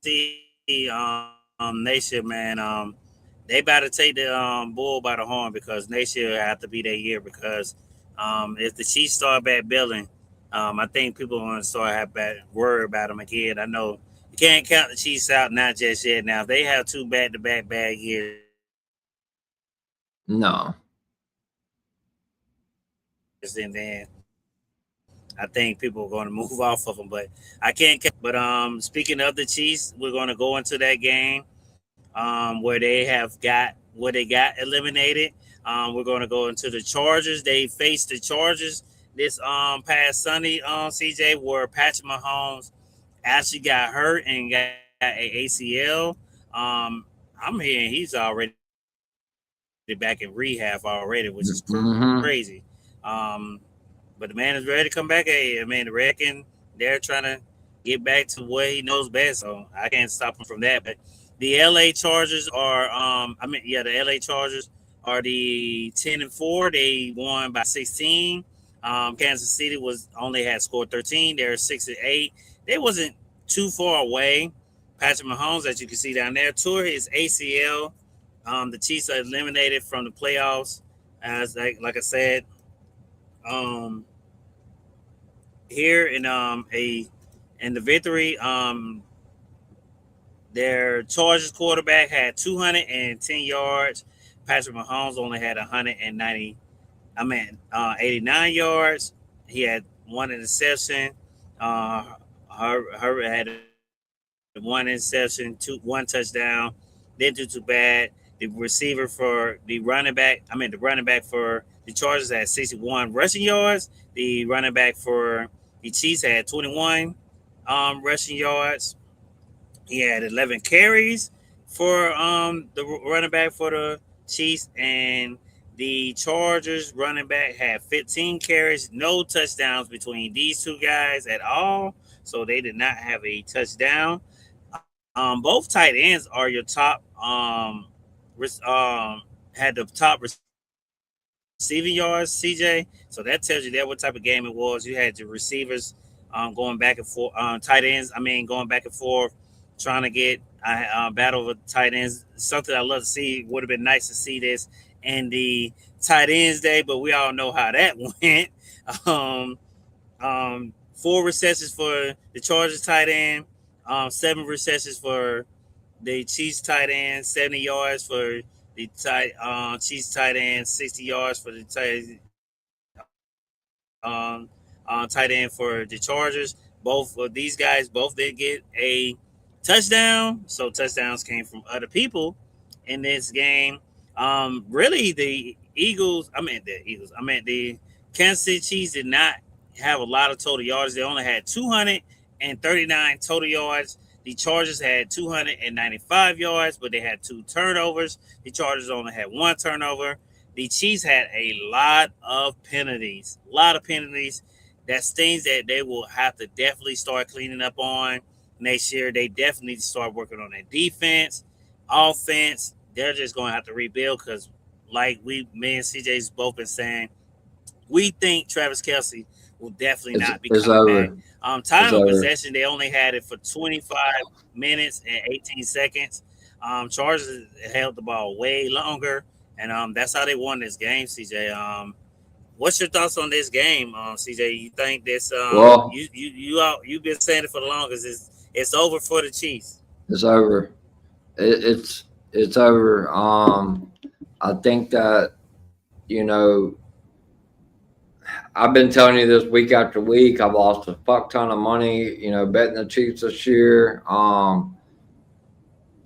Speaker 3: see. Nation, man. They better take the bull by the horn because next year have to be their year because if the Chiefs start back building, I think people are going to start have bad worry about them again. I know you can't count the Chiefs out, not just yet. Now, if they have 2 back-to-back bad years,
Speaker 2: no,
Speaker 3: and then I think people are going to move off of them. But I can't. But speaking of the Chiefs, we're going to go into that game where they got eliminated. We're going to go into the Chargers. They faced the Chargers this past Sunday on CJ, where Patrick Mahomes actually got hurt and got a ACL. I'm hearing he's already back in rehab already, which is crazy. But the man is ready to come back. I mean, I reckon they're trying to get back to what he knows best. So I can't stop him from that. But the LA Chargers are, the LA Chargers are the 10-4. They won by 16. Kansas City had scored 13. They're 6-8. They wasn't too far away. Patrick Mahomes, as you can see down there, tore his ACL. The Chiefs are eliminated from the playoffs. As like I said, here in the victory, their Chargers quarterback had 210 yards. Patrick Mahomes only had 89 yards. He had 1 interception. Herbert had 1 interception, 1 touchdown. Didn't do too bad. The running back for the Chargers had 61 rushing yards. The running back for the Chiefs had 21 rushing yards. He had 11 carries for the running back for the Chiefs, and the Chargers running back had 15 carries, no touchdowns between these 2 guys at all. So they did not have a touchdown. Both tight ends are your top had the top receiving yards, CJ. So that tells you that what type of game it was. You had your receivers going back and forth, tight ends. Going back and forth, trying to get battle with tight ends. Something I love to see. Would have been nice to see this and the tight ends day, but we all know how that went. Um, 4 receptions for the Chargers tight end, 7 receptions for the Chiefs tight end, 70 yards for the Chiefs tight end, 60 yards for the um, tight end for the Chargers. Both of these guys both did get a touchdown. So touchdowns came from other people in this game. Really, the Kansas City Chiefs did not have a lot of total yards. They only had 239 total yards. The Chargers had 295 yards, but they had 2 turnovers. The Chargers only had 1 turnover. The Chiefs had a lot of penalties. A lot of penalties. That's things that they will have to definitely start cleaning up on next year. They definitely need to start working on their defense, offense. They're just going to have to rebuild because, like me and CJ's both been saying, we think Travis Kelce will definitely not be coming back. Time of possession, they only had it for 25 minutes and 18 seconds. Chargers held the ball way longer, and that's how they won this game, CJ. What's your thoughts on this game, CJ? You think this? You've been saying it for the longest. It's over for the Chiefs.
Speaker 2: It's over. It's over. I think that, you know, I've been telling you this week after week. I've lost a fuck ton of money, you know, betting the Chiefs this year.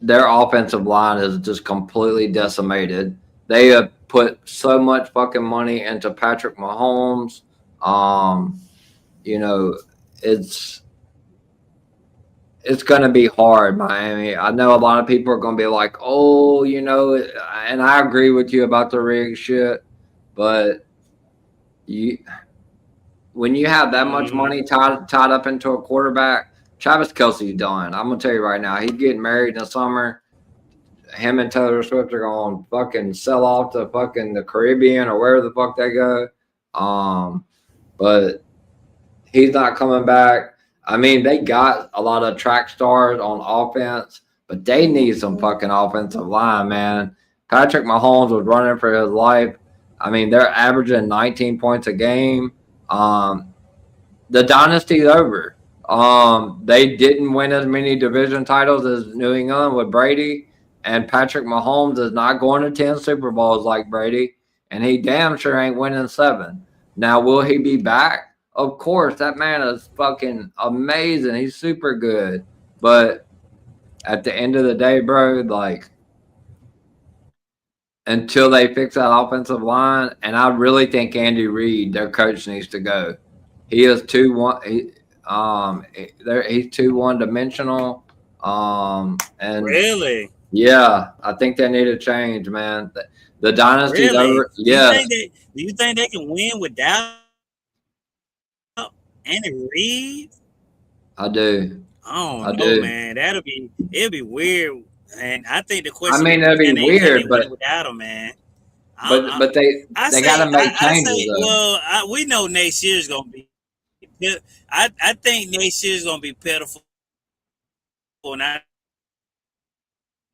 Speaker 2: Their offensive line is just completely decimated. They have put so much fucking money into Patrick Mahomes. You know, it's going to be hard, Miami. I know a lot of people are going to be like, oh, you know, and I agree with you about the rig shit, but when you have that much money tied up into a quarterback, Travis Kelce's done. I'm going to tell you right now, he's getting married in the summer. Him and Taylor Swift are going to fucking sell off to fucking the Caribbean or wherever the fuck they go. But he's not coming back. I mean, they got a lot of track stars on offense, but they need some fucking offensive line, man. Patrick Mahomes was running for his life. I mean, they're averaging 19 points a game. The dynasty's over. They didn't win as many division titles as New England with Brady, and Patrick Mahomes is not going to 10 Super Bowls like Brady, and he damn sure ain't winning 7. Now, will he be back? Of course, that man is fucking amazing. He's super good. But at the end of the day, bro, like, until they fix that offensive line, and I really think Andy Reid, their coach, needs to go. He is he's too one-dimensional. And
Speaker 3: really,
Speaker 2: yeah, I think they need to change, man. The dynasty's over. Yeah.
Speaker 3: Do you think they can win without Andy Reid?
Speaker 2: I do.
Speaker 3: I don't know, man. It'd be weird. And I think the question.
Speaker 2: I mean, that'd be weird, but
Speaker 3: without him, man.
Speaker 2: But they got to make changes.
Speaker 3: We know next year's gonna be. I think next year's gonna be pitiful, and I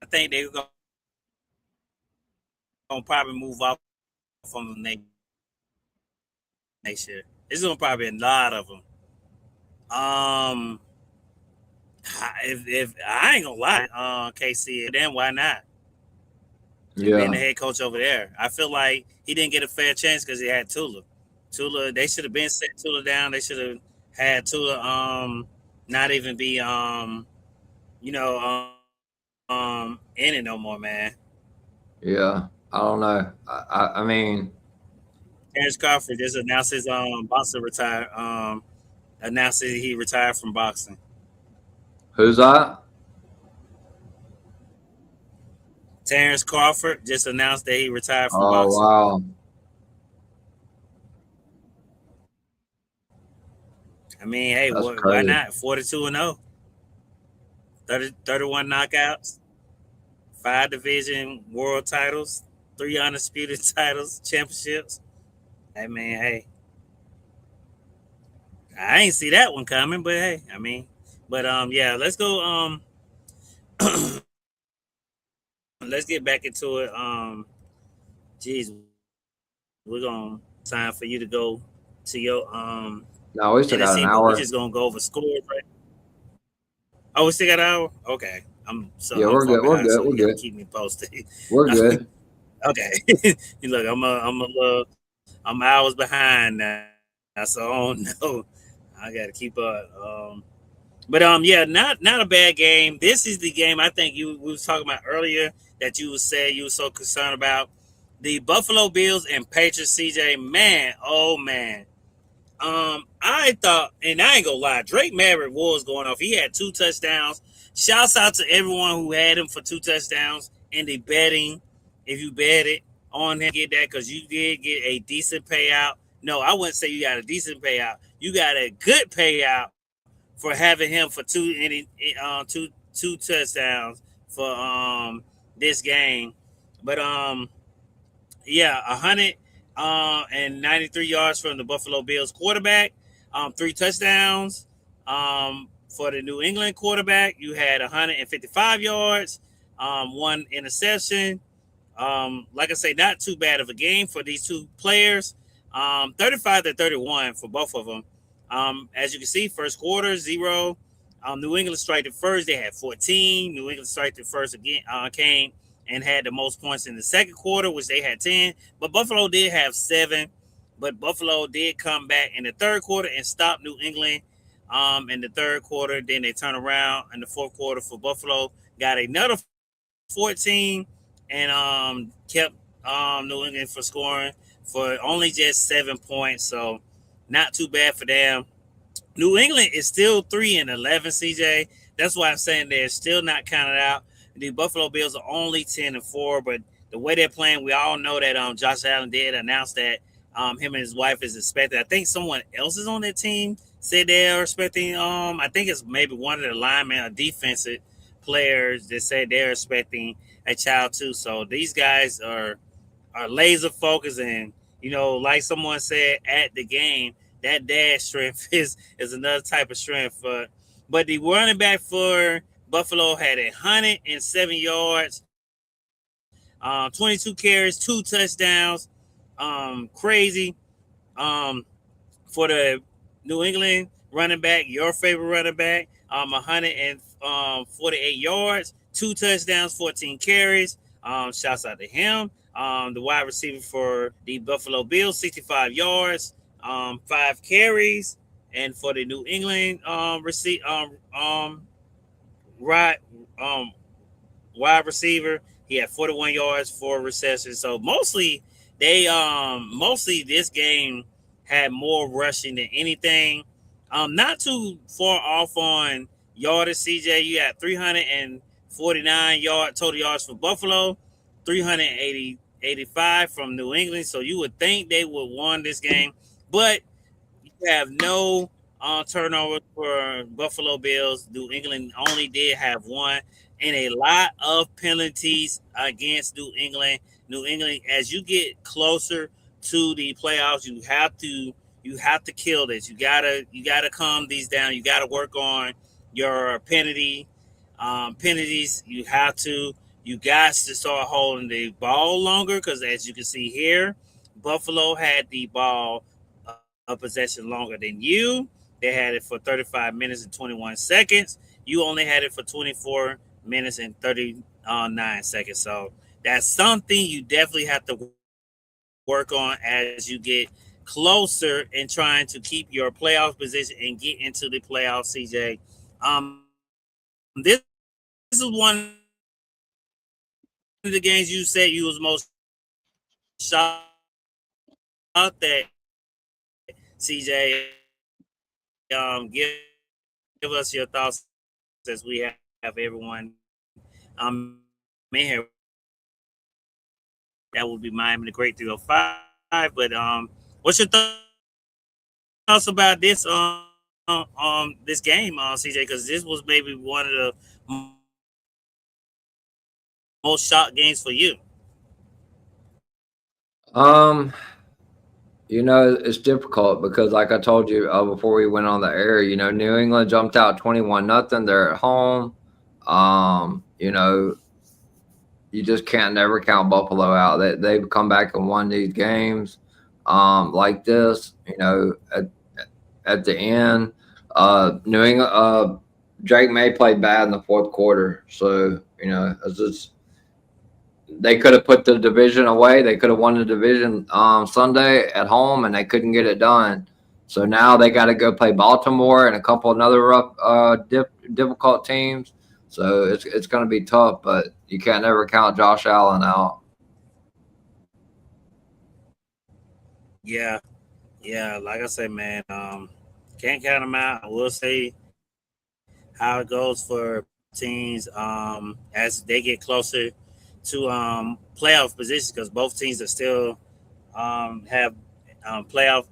Speaker 3: think they're gonna probably move off from them next year. There's gonna probably be a lot of them. If I ain't gonna lie, KC, then why not?
Speaker 2: Yeah,
Speaker 3: being the head coach over there, I feel like he didn't get a fair chance because he had Tula. They should have been set Tula down. They should have had Tula not even be in it no more, man.
Speaker 2: Yeah, I don't know. I mean,
Speaker 3: Terrence Crawford just announced his boxing retire. Announced that he retired from boxing.
Speaker 2: Who's that?
Speaker 3: Terrence Crawford just announced that he retired from boxing.
Speaker 2: Oh, wow.
Speaker 3: I mean, hey, why not? 42-0. 31 knockouts, 5 division world titles, 3 undisputed titles, championships. I mean, hey. I ain't see that one coming, but hey, I mean, but yeah, let's go. Let's get back into it. Geez, we're gonna sign for you to go to your
Speaker 2: No, we still got an
Speaker 3: Tennessee, but we're
Speaker 2: hour.
Speaker 3: just gonna go over scores, right? Oh, we still got an hour. Okay,
Speaker 2: Yeah,
Speaker 3: I'm
Speaker 2: we're
Speaker 3: far
Speaker 2: good. We're
Speaker 3: behind,
Speaker 2: good.
Speaker 3: so
Speaker 2: We're
Speaker 3: you got to
Speaker 2: good.
Speaker 3: keep me posted.
Speaker 2: We're good.
Speaker 3: Okay, look, I'm hours behind now, so I don't know. I got to keep up. But yeah, not a bad game. This is the game I think we was talking about earlier that you said you were so concerned about. The Buffalo Bills and Patriots, CJ, man, oh man. I thought, and I ain't gonna lie, Drake Maverick was going off. He had 2 touchdowns. Shouts out to everyone who had him for 2 touchdowns in the betting. If you bet it on him, get that because you did get a decent payout. No, I wouldn't say you got a decent payout. You got a good payout for having him for two touchdowns for this game. But yeah, 193 yards from the Buffalo Bills quarterback, 3 touchdowns. For the New England quarterback, you had 155 yards, 1 interception. Like I say, not too bad of a game for these two players. 35-31 for both of them. As you can see, first quarter 0. New England striked it first. They had 14. New England striked it first again. Came and had the most points in the second quarter, which they had 10. But Buffalo did have 7. But Buffalo did come back in the third quarter and stop New England in the third quarter. Then they turned around in the fourth quarter for Buffalo, got another 14 and kept New England for scoring for only just 7 points. So not too bad for them. New England is still 3-11, CJ. That's why I'm saying they're still not counted out. The Buffalo Bills are only 10-4, but the way they're playing, we all know that Josh Allen did announce that him and his wife is expected. I think someone else is on their team said they are expecting. I think it's maybe one of the linemen or defensive players that said they're expecting a child too. So these guys are laser focused, and like someone said at the game, that dash strength is another type of strength. But the running back for Buffalo had 107 yards, 22 carries, 2 touchdowns. Crazy. For the New England running back, your favorite running back, 148 yards, 2 touchdowns, 14 carries. Shouts out to him. The wide receiver for the Buffalo Bills, 65 yards, 5 carries. And for the New England right, wide receiver, he had 41 yards, 4 receptions. So mostly this game had more rushing than anything. Not too far off on yardage, CJ. You had 349 total yards for Buffalo, 385 from New England. So you would think they would won this game, but you have no turnovers for Buffalo Bills. New England only did have 1, and a lot of penalties against New England. New England, as you get closer to the playoffs, you have to kill this. You gotta calm these down. You gotta work on your penalties. You guys to start holding the ball longer because as you can see here, Buffalo had the ball a possession longer than you. They had it for 35 minutes and 21 seconds. You only had it for 24 minutes and 39 seconds. So that's something you definitely have to work on as you get closer and trying to keep your playoff position and get into the playoffs, CJ. This is one of the games you said you was most shocked that, CJ. Give us your thoughts as we have everyone in here. That would be Miami the Great 305. But what's your thoughts about this this game, CJ? Because this was maybe one of the most shock games for you.
Speaker 2: It's difficult because, like I told you before we went on the air, New England jumped out 21-0. They're at home. you just can't never count Buffalo out. They've come back and won these games like this. At the end, New England, Drake May played bad in the fourth quarter, so it's just they could have put the division away. They could have won the division Sunday at home, and they couldn't get it done. So now they got to go play Baltimore and a couple of other rough, difficult teams. So it's going to be tough, but you can't ever count Josh Allen out.
Speaker 3: Yeah, yeah. Like I said, man, can't count them out. We'll see how it goes for teams as they get closer to playoff positions, because both teams are still have playoff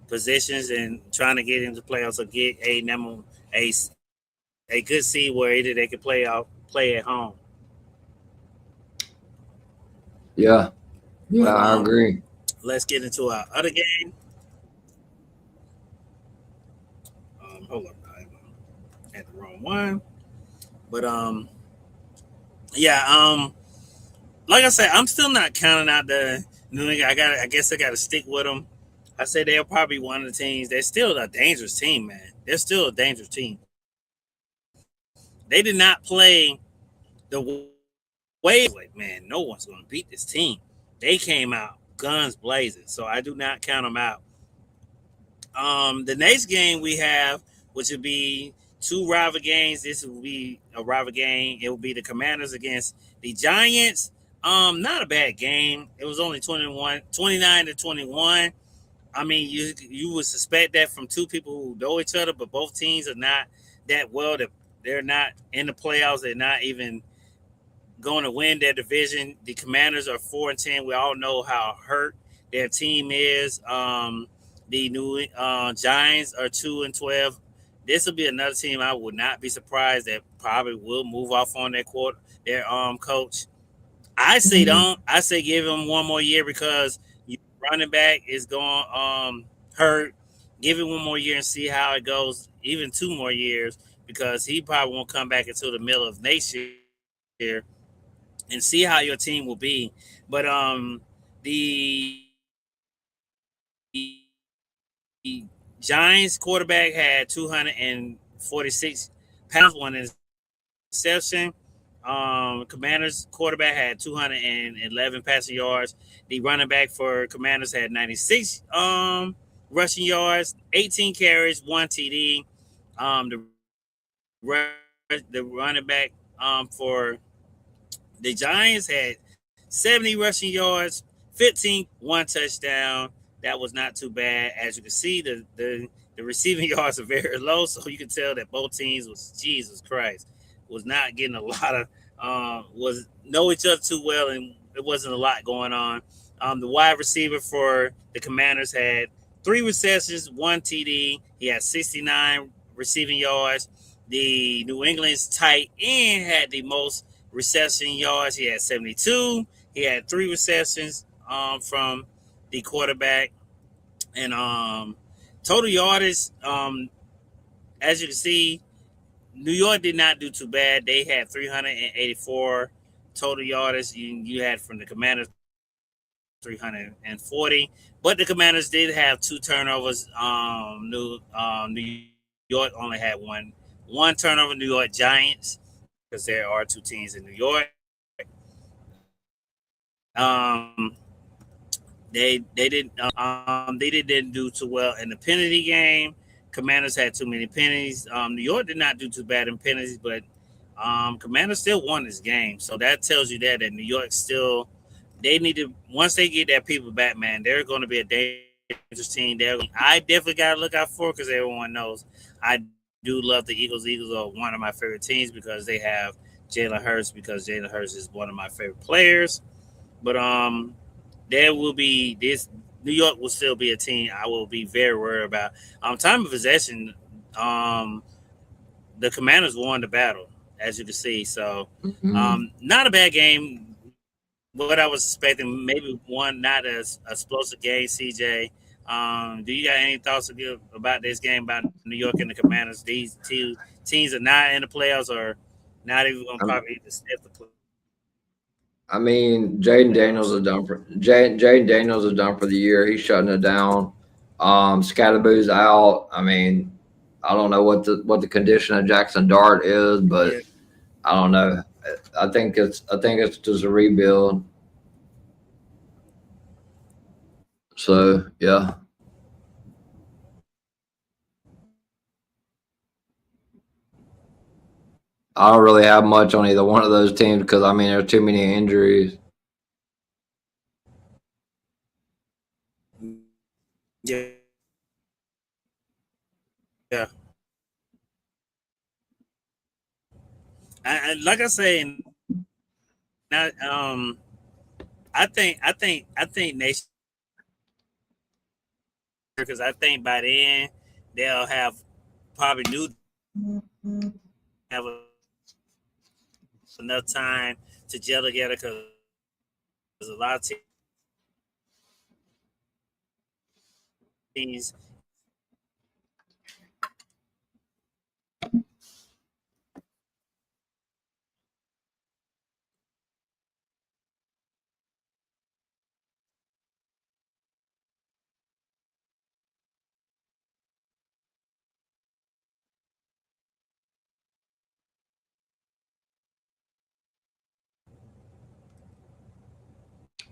Speaker 3: positions and trying to get into playoffs or get a good seed where either they can play at home.
Speaker 2: Yeah, I agree.
Speaker 3: Let's get into our other game. Hold on, I had the wrong one, but yeah, like I said, I'm still not counting out the New England. I guess I got to stick with them. I say they're probably one of the teams. They're still a dangerous team, man. They're still a dangerous team. They did not play the way, like, man, no one's going to beat this team. They came out guns blazing, so I do not count them out. The next game we have, which would be two rival games. This will be a rival game. It will be the Commanders against the Giants. Not a bad game. It was only 29-21. I mean, you would suspect that from two people who know each other, but both teams are not that well. They're not in the playoffs. They're not even going to win their division. The Commanders are 4-10. We all know how hurt their team is. The New Giants are 2-12. This will be another team I would not be surprised that probably will move off on their coach. I say don't. I say give him one more year because your running back is going hurt. Give it one more year and see how it goes. Even 2 more years, because he probably won't come back until the middle of next year, and see how your team will be. But the Giants quarterback had 246 pounds, one interception. Commanders quarterback had 211 passing yards. The running back for Commanders had 96 rushing yards, 18 carries, 1 TD. The running back for the Giants had 70 rushing yards, 15, 1 touchdown. That was not too bad. As you can see, the receiving yards are very low, so you can tell that both teams was not getting a lot of was know each other too well, and it wasn't a lot going on. The wide receiver for the Commanders had 3 receptions, 1 TD. He had 69 receiving yards. The New England's tight end had the most reception yards. He had 72. He had 3 receptions from the quarterback, and total yardage. As you can see, New York did not do too bad. They had 384 total yardage. You had from the Commanders 340, but the Commanders did have 2 turnovers. New York only had one turnover. New York Giants, because there are 2 teams in New York. They didn't do too well in the penalty game. Commanders had too many penalties. New York did not do too bad in penalties, but Commanders still won this game. So that tells you that New York still, they need to, once they get their people back, man, they're going to be a dangerous team. I definitely got to look out for, because everyone knows I do love the Eagles. The Eagles are one of my favorite teams because they have Jalen Hurts, because Jalen Hurts is one of my favorite players. But there will be this. New York will still be a team I will be very worried about. Time of possession, the Commanders won the battle, as you can see. So, not a bad game. What I was expecting, maybe one not as explosive game. CJ, do you got any thoughts to give about this game, about New York and the Commanders? These 2 teams are not in the playoffs, or Not even gonna
Speaker 2: I'm,
Speaker 3: probably even step the
Speaker 2: I mean, Jaden Daniels
Speaker 3: playoffs.
Speaker 2: is done for Jaden Daniels is done for the year. He's shutting it down. Scatterboo's out. I mean, I don't know what the condition of Jackson Dart is,
Speaker 3: Yeah.
Speaker 2: but I don't know. I think it's just a rebuild. So yeah, I don't really have much on either one of those teams because I mean there's too many injuries.
Speaker 3: Yeah. Yeah. Like I say, not I think nation because I think by then they'll have probably new have enough time to gel together because a lot of teams.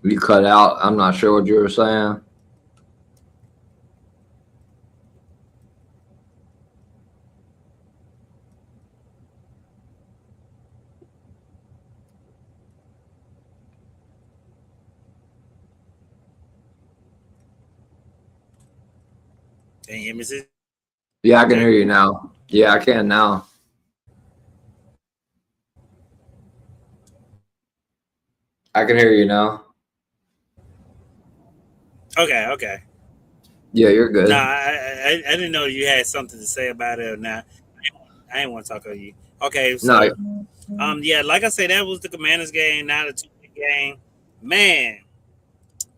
Speaker 2: You cut out. I'm not sure what you were saying.
Speaker 3: Can you hear me?
Speaker 2: Yeah, I can
Speaker 3: CJ?
Speaker 2: hear you now. Yeah, I can now. I can hear you now.
Speaker 3: Okay, okay.
Speaker 2: Yeah, you're
Speaker 3: No,
Speaker 2: good.
Speaker 3: I didn't know you had something to say about it or not. I didn't want to talk to you. Okay,
Speaker 2: No,
Speaker 3: so yeah, like I said, that was the Commanders game, not a two game. Man,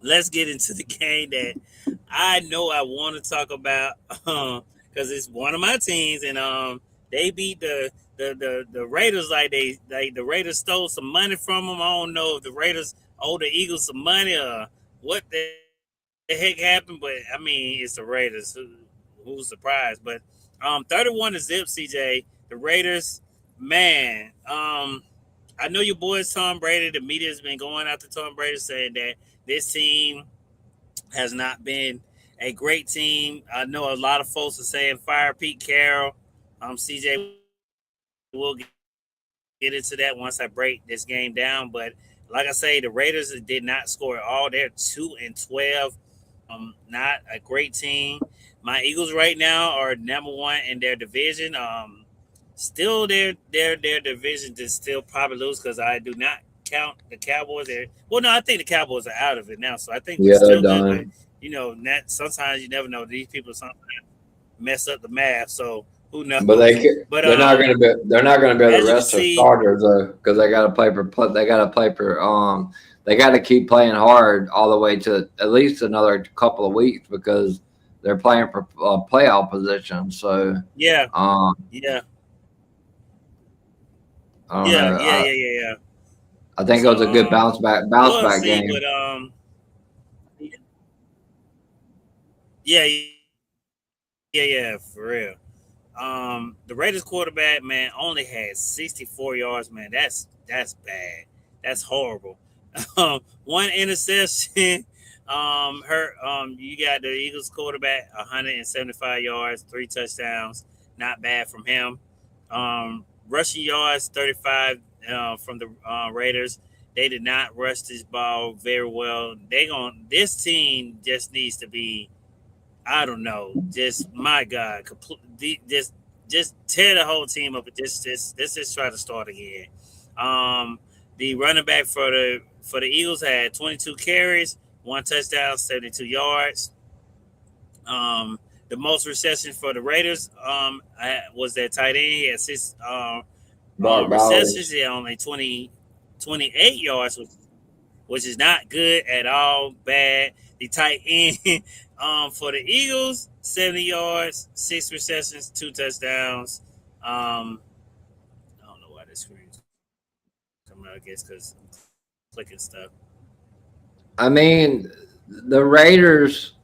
Speaker 3: let's get into the game that I know I want to talk about because it's one of my teams, and they beat the Raiders like the Raiders stole some money from them. I don't know if the Raiders owe the Eagles some money or what the heck happened, but I mean it's the Raiders. Who's surprised? But 31 to zip, CJ. The Raiders, man. I know your boy Tom Brady. The media has been going after Tom Brady saying that this team has not been a great team. I know a lot of folks are saying fire Pete Carroll. CJ will get into that once I break this game down. But like I say, the Raiders did not score at all. They're 2-12. Not a great team. My Eagles right now are number one in their division. Still their division to still probably lose because I do not count the Cowboys. Well, no, I think the Cowboys are out of it now, so I think we're
Speaker 2: yeah, they're
Speaker 3: still good. But
Speaker 2: done.
Speaker 3: sometimes you never know. These people sometimes mess up the math, so who
Speaker 2: But
Speaker 3: knows? But
Speaker 2: they're not gonna be able to
Speaker 3: as you can
Speaker 2: rest their
Speaker 3: see,
Speaker 2: starters though because they got to keep playing hard all the way to at least another couple of weeks because they're playing for playoff position. So
Speaker 3: yeah,
Speaker 2: um,
Speaker 3: yeah,
Speaker 2: I don't
Speaker 3: yeah,
Speaker 2: know.
Speaker 3: yeah, yeah, yeah, yeah.
Speaker 2: I think it
Speaker 3: So
Speaker 2: was a good bounce
Speaker 3: we'll
Speaker 2: back
Speaker 3: see.
Speaker 2: game.
Speaker 3: But yeah, yeah, yeah, for real. The Raiders quarterback, man, only had 64 yards, man. That's bad. That's horrible. One interception. You got the Eagles quarterback, 175 yards, 3 touchdowns. Not bad from him. Rushing yards, 35 from the Raiders. They did not rush this ball very well. This team just needs to be, I don't know, just my God, just tear the whole team up. Just try to start again. The running back for the Eagles had 22 carries, 1 touchdown, 72 yards. The most reception for the Raiders was their tight end. He had six
Speaker 2: Brock
Speaker 3: receptions.
Speaker 2: Bowers.
Speaker 3: He had only 28 yards, which is not good at all. Bad. The tight end for the Eagles, 70 yards, 6 receptions, 2 touchdowns. I don't know why the screens coming out, I guess, because I'm clicking stuff.
Speaker 2: I mean, the Raiders.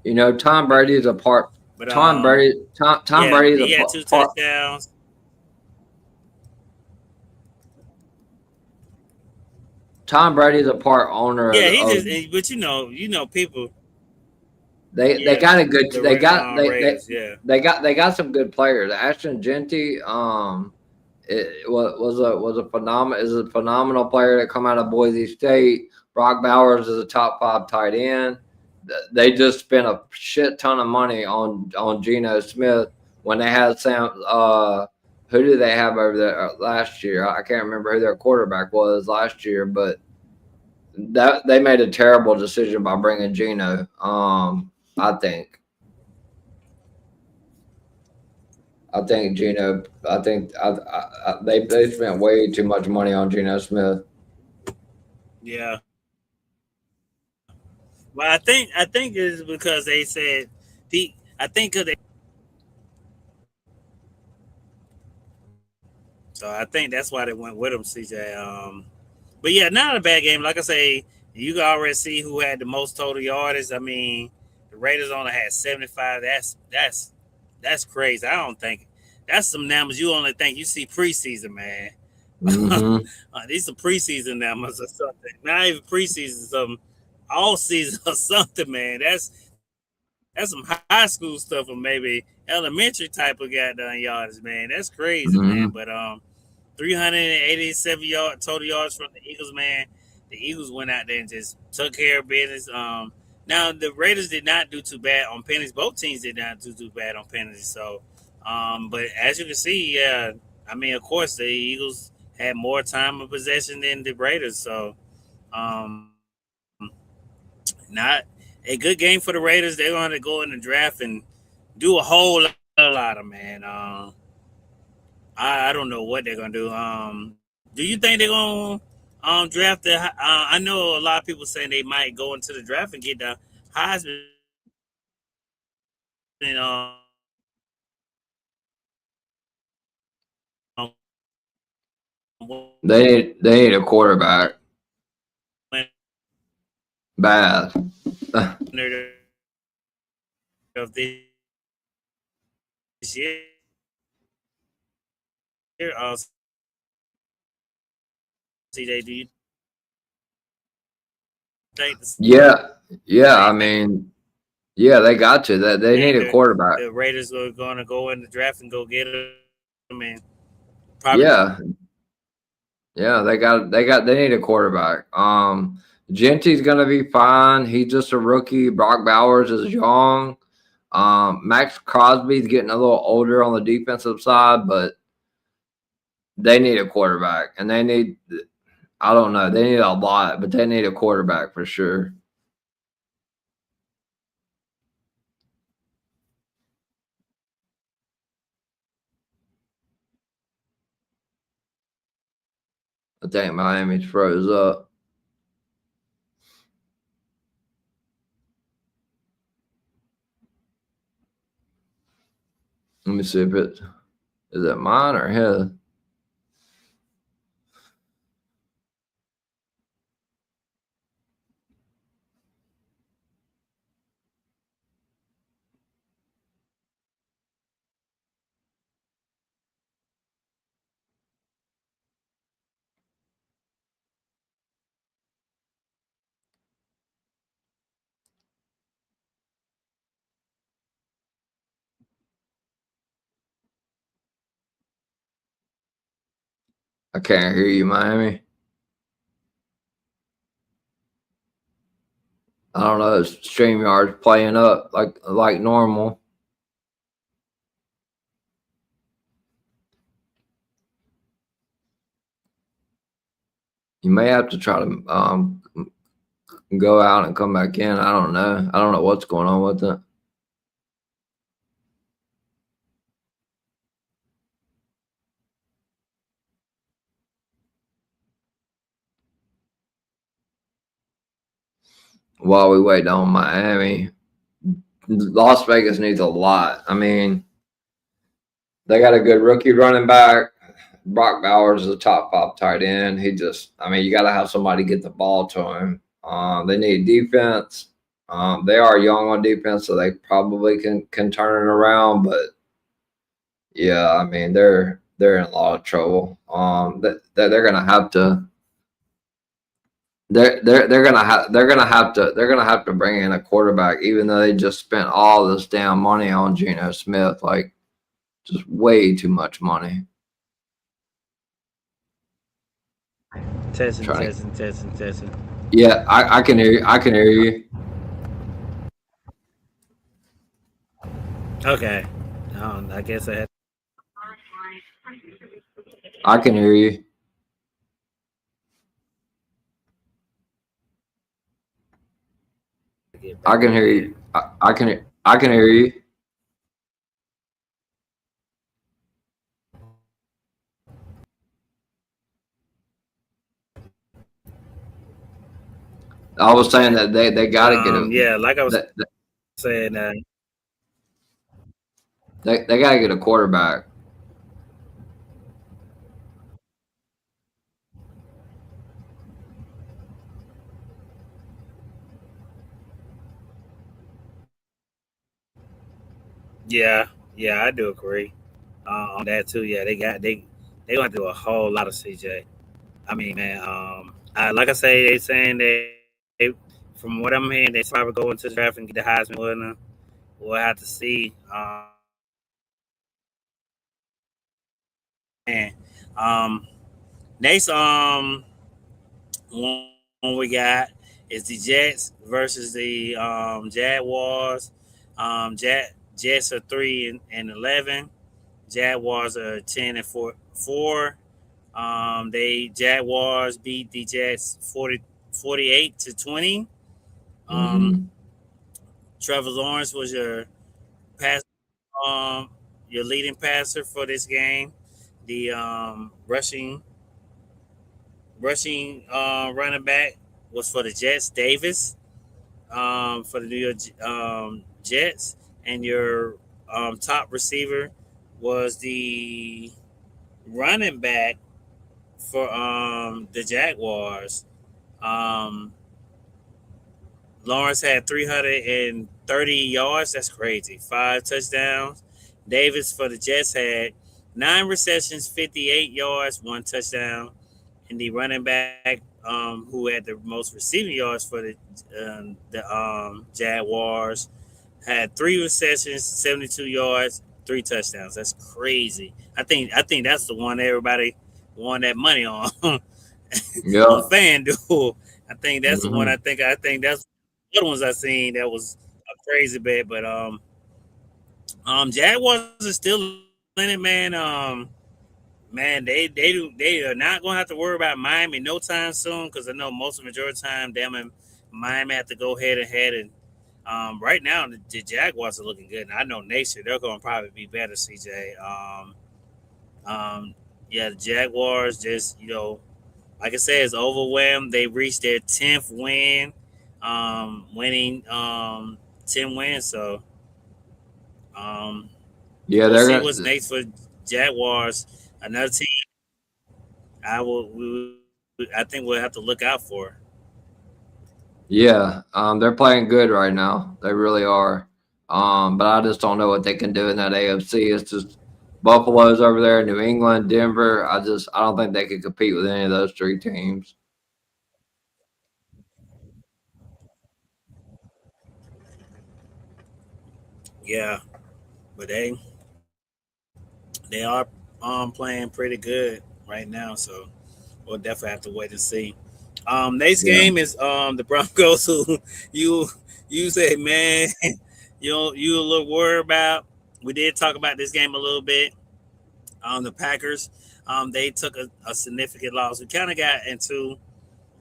Speaker 2: You know, Tom Brady is a part.
Speaker 3: But
Speaker 2: Tom Brady. Tom
Speaker 3: yeah,
Speaker 2: Brady is
Speaker 3: he
Speaker 2: a
Speaker 3: got 2
Speaker 2: part.
Speaker 3: touchdowns.
Speaker 2: Tom Brady's a part owner
Speaker 3: Yeah, he
Speaker 2: of.
Speaker 3: just. But people.
Speaker 2: They
Speaker 3: Yeah,
Speaker 2: got a good.
Speaker 3: the
Speaker 2: They got
Speaker 3: Raiders. Yeah,
Speaker 2: they got some good players. Ashton Genty, it was a phenomenal player that come out of Boise State. Brock Bowers is a top 5 tight end. They just spent a shit ton of money on Geno Smith when they had Sam. Who did they have over there last year? I can't remember who their quarterback was last year, but that they made a terrible decision by bringing Geno. I think Geno. I think they spent way too much money on Geno Smith.
Speaker 3: yeah. Well, I think it's because they said the. I think because they. So I think that's why they went with him, CJ. But yeah, not a bad game. Like I say, you can already see who had the most total yardage. I mean, the Raiders only had 75. That's crazy. I don't think that's some numbers you only think you see preseason, man.
Speaker 2: Mm-hmm.
Speaker 3: These are preseason numbers or something. Not even preseason, something all season or something, man. That's some high school stuff or maybe elementary type of goddamn yards, man. That's crazy, man.
Speaker 2: Mm-hmm.
Speaker 3: But 387 total yards from the Eagles, man. The Eagles went out there and just took care of business. Now the Raiders did not do too bad on penalties. Both teams did not do too bad on penalties. So, but as you can see, yeah, I mean, of course, the Eagles had more time of possession than the Raiders. So, um, not a good game for the Raiders. They're going to go in the draft and do a whole lot of man. I don't know what they're gonna do. Do you think they're gonna draft the? I know a lot of people saying they might go into the draft and get the Heisman. And,
Speaker 2: They need a quarterback. Bad.
Speaker 3: Of this year, CJ, do you think
Speaker 2: Yeah. I mean, yeah, they got to that. They need a quarterback.
Speaker 3: the Raiders are going to go in the draft and go get him? And probably
Speaker 2: Yeah, they need a quarterback. Genty's gonna be fine. He's just a rookie. Brock Bowers is young. Max Crosby's getting a little older on the defensive side, but they need a quarterback. And they need I don't know, they need a lot, but they need a quarterback for sure. I think Miami's froze up. Let me see if is it mine or his? I can't hear you, Miami. I don't know. StreamYard's playing up like normal. You may have to try to go out and come back in. I don't know. I don't know what's going on with it. While we wait on Miami, Las Vegas needs a lot. I mean, they got a good rookie running back. Brock Bowers is a top 5 tight end. I mean, you got to have somebody get the ball to him. They need defense. They are young on defense, so they probably can turn it around. But yeah, I mean, they're in a lot of trouble. They're gonna have to. They're gonna have to bring in a quarterback, even though they just spent all this damn money on Geno Smith, like just way too much money.
Speaker 3: Testing,
Speaker 2: Trying to-
Speaker 3: testing, testing, testing.
Speaker 2: Yeah, I can hear you. I can hear you.
Speaker 3: Okay. I guess I had
Speaker 2: I can hear you.
Speaker 3: to get back.
Speaker 2: I can hear you. I can hear you. I was saying that they got to get a
Speaker 3: Yeah, like I was
Speaker 2: that-
Speaker 3: saying,
Speaker 2: they got to get a quarterback.
Speaker 3: yeah, I do agree on that too. Yeah, they gonna do a whole lot of CJ. I mean, man, like I say, they saying they from what I'm hearing, they probably go into the draft and get the Heisman winner. We'll have to see. And next one we got is the Jets versus the Jaguars. Jets are 3-11. Jaguars are 10-4. They Jaguars beat the Jets 48-20. Trevor Lawrence was your pass, your leading passer for this game. The rushing running back was for the Jets, Davis, for the New York Jets, and your top receiver was the running back for the Jaguars. Lawrence had 330 yards. That's crazy. 5 touchdowns. Davis for the Jets had 9 receptions, 58 yards, 1 touchdown. And the running back who had the most receiving yards for the Jaguars had 3 receptions, 72 yards, 3 touchdowns. That's crazy. I think that's the one everybody won that money on.
Speaker 2: Yeah.
Speaker 3: On FanDuel. I think that's the one.
Speaker 2: Mhm.
Speaker 3: I think that's the other ones I seen that was a crazy bet. But Jaguars are still in it, man. Man, they are not gonna have to worry about Miami no time soon, because I know most of the majority of the time them and Miami have to go head and head. And right now the Jaguars are looking good. And I know next year they're gonna probably be better, CJ. Yeah, the Jaguars just, like I said, is overwhelmed. They reached their 10th win, winning 10 wins. So
Speaker 2: Yeah,
Speaker 3: we'll
Speaker 2: they're
Speaker 3: see
Speaker 2: gonna.
Speaker 3: what's next for Jaguars. Another team I think we'll have to look out for.
Speaker 2: Yeah, they're playing good right now. They really are. But I just don't know what they can do in that AFC. It's just Buffalo's over there, New England, Denver. I don't think they can compete with any of those 3 teams.
Speaker 3: Yeah, but they are playing pretty good right now. So we'll definitely have to wait and see. Next
Speaker 2: Yeah.
Speaker 3: game is the Broncos, who you say, man, you a little worried about. We did talk about this game a little bit. The Packers, they took a significant loss. We kind of got into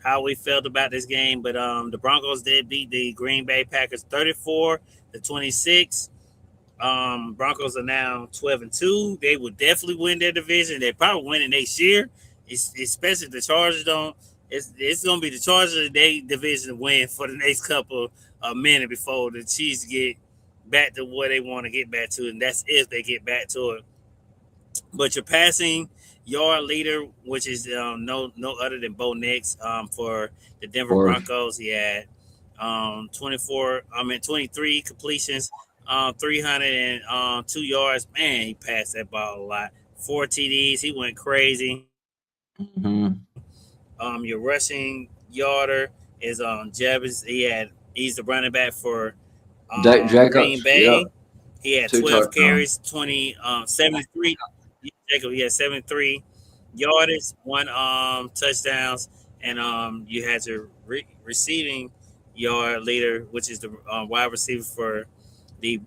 Speaker 3: how we felt about this game, but the Broncos did beat the Green Bay Packers 34-26. Broncos are now 12-2. They will definitely win their division. They probably win it next year, especially if the Chargers don't. It's going to be the Chargers of their division win for the next couple of minutes before the Chiefs get back to where they want to get back to, and that's if they get back to it. But your passing yard leader, which is no other than Bo Nix for the
Speaker 2: Of
Speaker 3: Denver
Speaker 2: course.
Speaker 3: Broncos. He had 23 completions, 302 yards. Man, he passed that ball a lot. 4 TDs. He went crazy.
Speaker 2: Mhm.
Speaker 3: Your rushing yarder is Jebus. He's the running back for Green
Speaker 2: Jacobs. Yep.
Speaker 3: Bay. He had
Speaker 2: 2
Speaker 3: 12
Speaker 2: touchdowns.
Speaker 3: carries, 73. Jacob, he had 73 yardage, one touchdowns, and you had your receiving yard leader, which is the wide receiver for the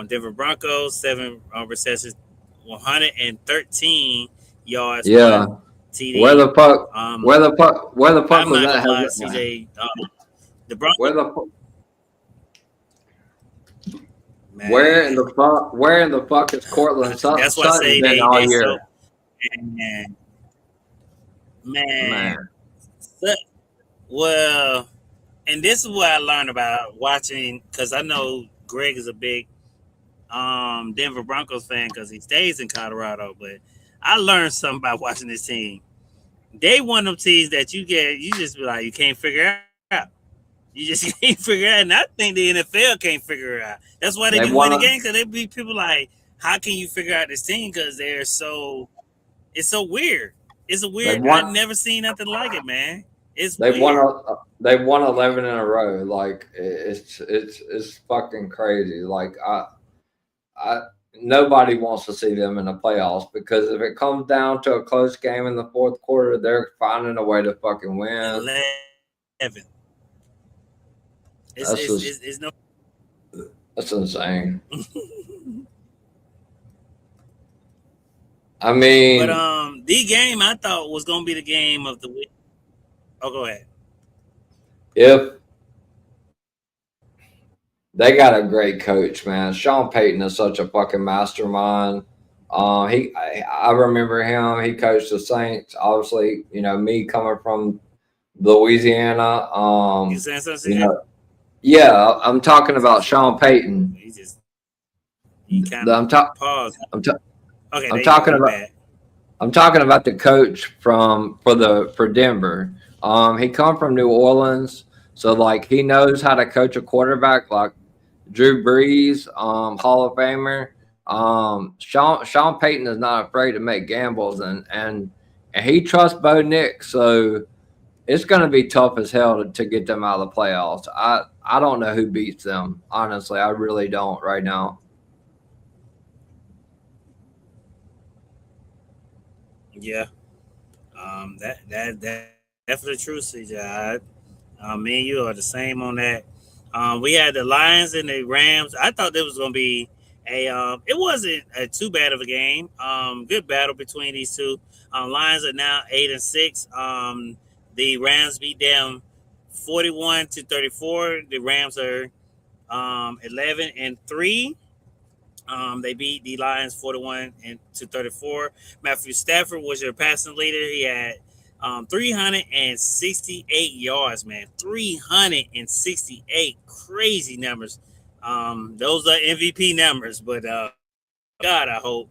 Speaker 3: Denver Broncos, 7 receptions, 113 yards,
Speaker 2: Yeah.
Speaker 3: one
Speaker 2: Where
Speaker 3: TD.
Speaker 2: the fuck?
Speaker 3: Um,
Speaker 2: Where the fuck
Speaker 3: I'm
Speaker 2: was
Speaker 3: not
Speaker 2: that
Speaker 3: gonna lie,
Speaker 2: headline?
Speaker 3: CJ. The Broncos,
Speaker 2: Where the fu- Where in
Speaker 3: man.
Speaker 2: the fuck is Cortland
Speaker 3: That's why I
Speaker 2: Sutton
Speaker 3: say
Speaker 2: been
Speaker 3: they
Speaker 2: all
Speaker 3: so
Speaker 2: year?
Speaker 3: man, man.
Speaker 2: Man.
Speaker 3: Well, and this is what I learned about watching because I know Greg is a big Denver Broncos fan because he stays in Colorado. But I learned something about watching this team. They one of them teams that you just be like you can't figure out. You just can't figure it out. And I think the NFL can't figure it out. That's why they
Speaker 2: They
Speaker 3: be
Speaker 2: won
Speaker 3: winning
Speaker 2: a
Speaker 3: games because they be people like, how can you figure out this team? Because it's so weird. It's a
Speaker 2: they
Speaker 3: weird. I
Speaker 2: won
Speaker 3: never seen nothing like it, man. It's
Speaker 2: they won
Speaker 3: weird.
Speaker 2: they won 11 in a row. Like it's fucking crazy. Like I nobody wants to see them in the playoffs because if it comes down to a close game in the fourth quarter, they're finding a way to fucking win.
Speaker 3: 11.
Speaker 2: That's just
Speaker 3: It's no.
Speaker 2: that's insane. I mean,
Speaker 3: But the game I thought was gonna be the game of the week. Oh, go ahead.
Speaker 2: if they got a great coach, man. Sean Payton is such a fucking mastermind. I remember him. He coached the Saints. Obviously, you know me coming from Louisiana.
Speaker 3: You saying
Speaker 2: You
Speaker 3: something, CJ?
Speaker 2: know, yeah, I'm talking about Sean Payton.
Speaker 3: He kind of
Speaker 2: I'm, ta-
Speaker 3: paused.
Speaker 2: I'm, ta-
Speaker 3: Okay,
Speaker 2: I'm
Speaker 3: there you go.
Speaker 2: talking
Speaker 3: You
Speaker 2: about
Speaker 3: back.
Speaker 2: I'm talking about the coach for Denver. He come from New Orleans, so like he knows how to coach a quarterback like Drew Brees, Hall of Famer. Sean Payton is not afraid to make gambles, and he trusts Bo Nix, so it's going to be tough as hell to get them out of the playoffs. I don't know who beats them. Honestly, I really don't right now.
Speaker 3: Yeah. That definitely true, CJ. Me and you are the same on that. We had the Lions and the Rams. I thought there was going to be it wasn't too bad of a game. Good battle between these two. Lions are now 8-6. The Rams beat them 41-34. The Rams are 11-3. They beat the Lions 41-34. Matthew Stafford was your passing leader. He had 368 yards, man. 368 crazy numbers. Those are MVP numbers, but God, I hope.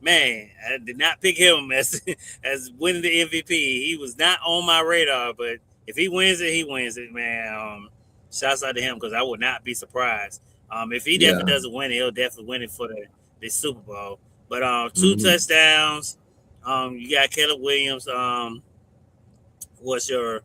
Speaker 3: Man, I did not pick him as as winning the MVP. He was not on my radar, but if he wins it, he wins it, man. Shouts out to him because I would not be surprised. If he definitely
Speaker 2: Yeah.
Speaker 3: doesn't win it, he'll definitely win it for the Super Bowl. But two
Speaker 2: Hmm.
Speaker 3: touchdowns. You got Caleb Williams. Was your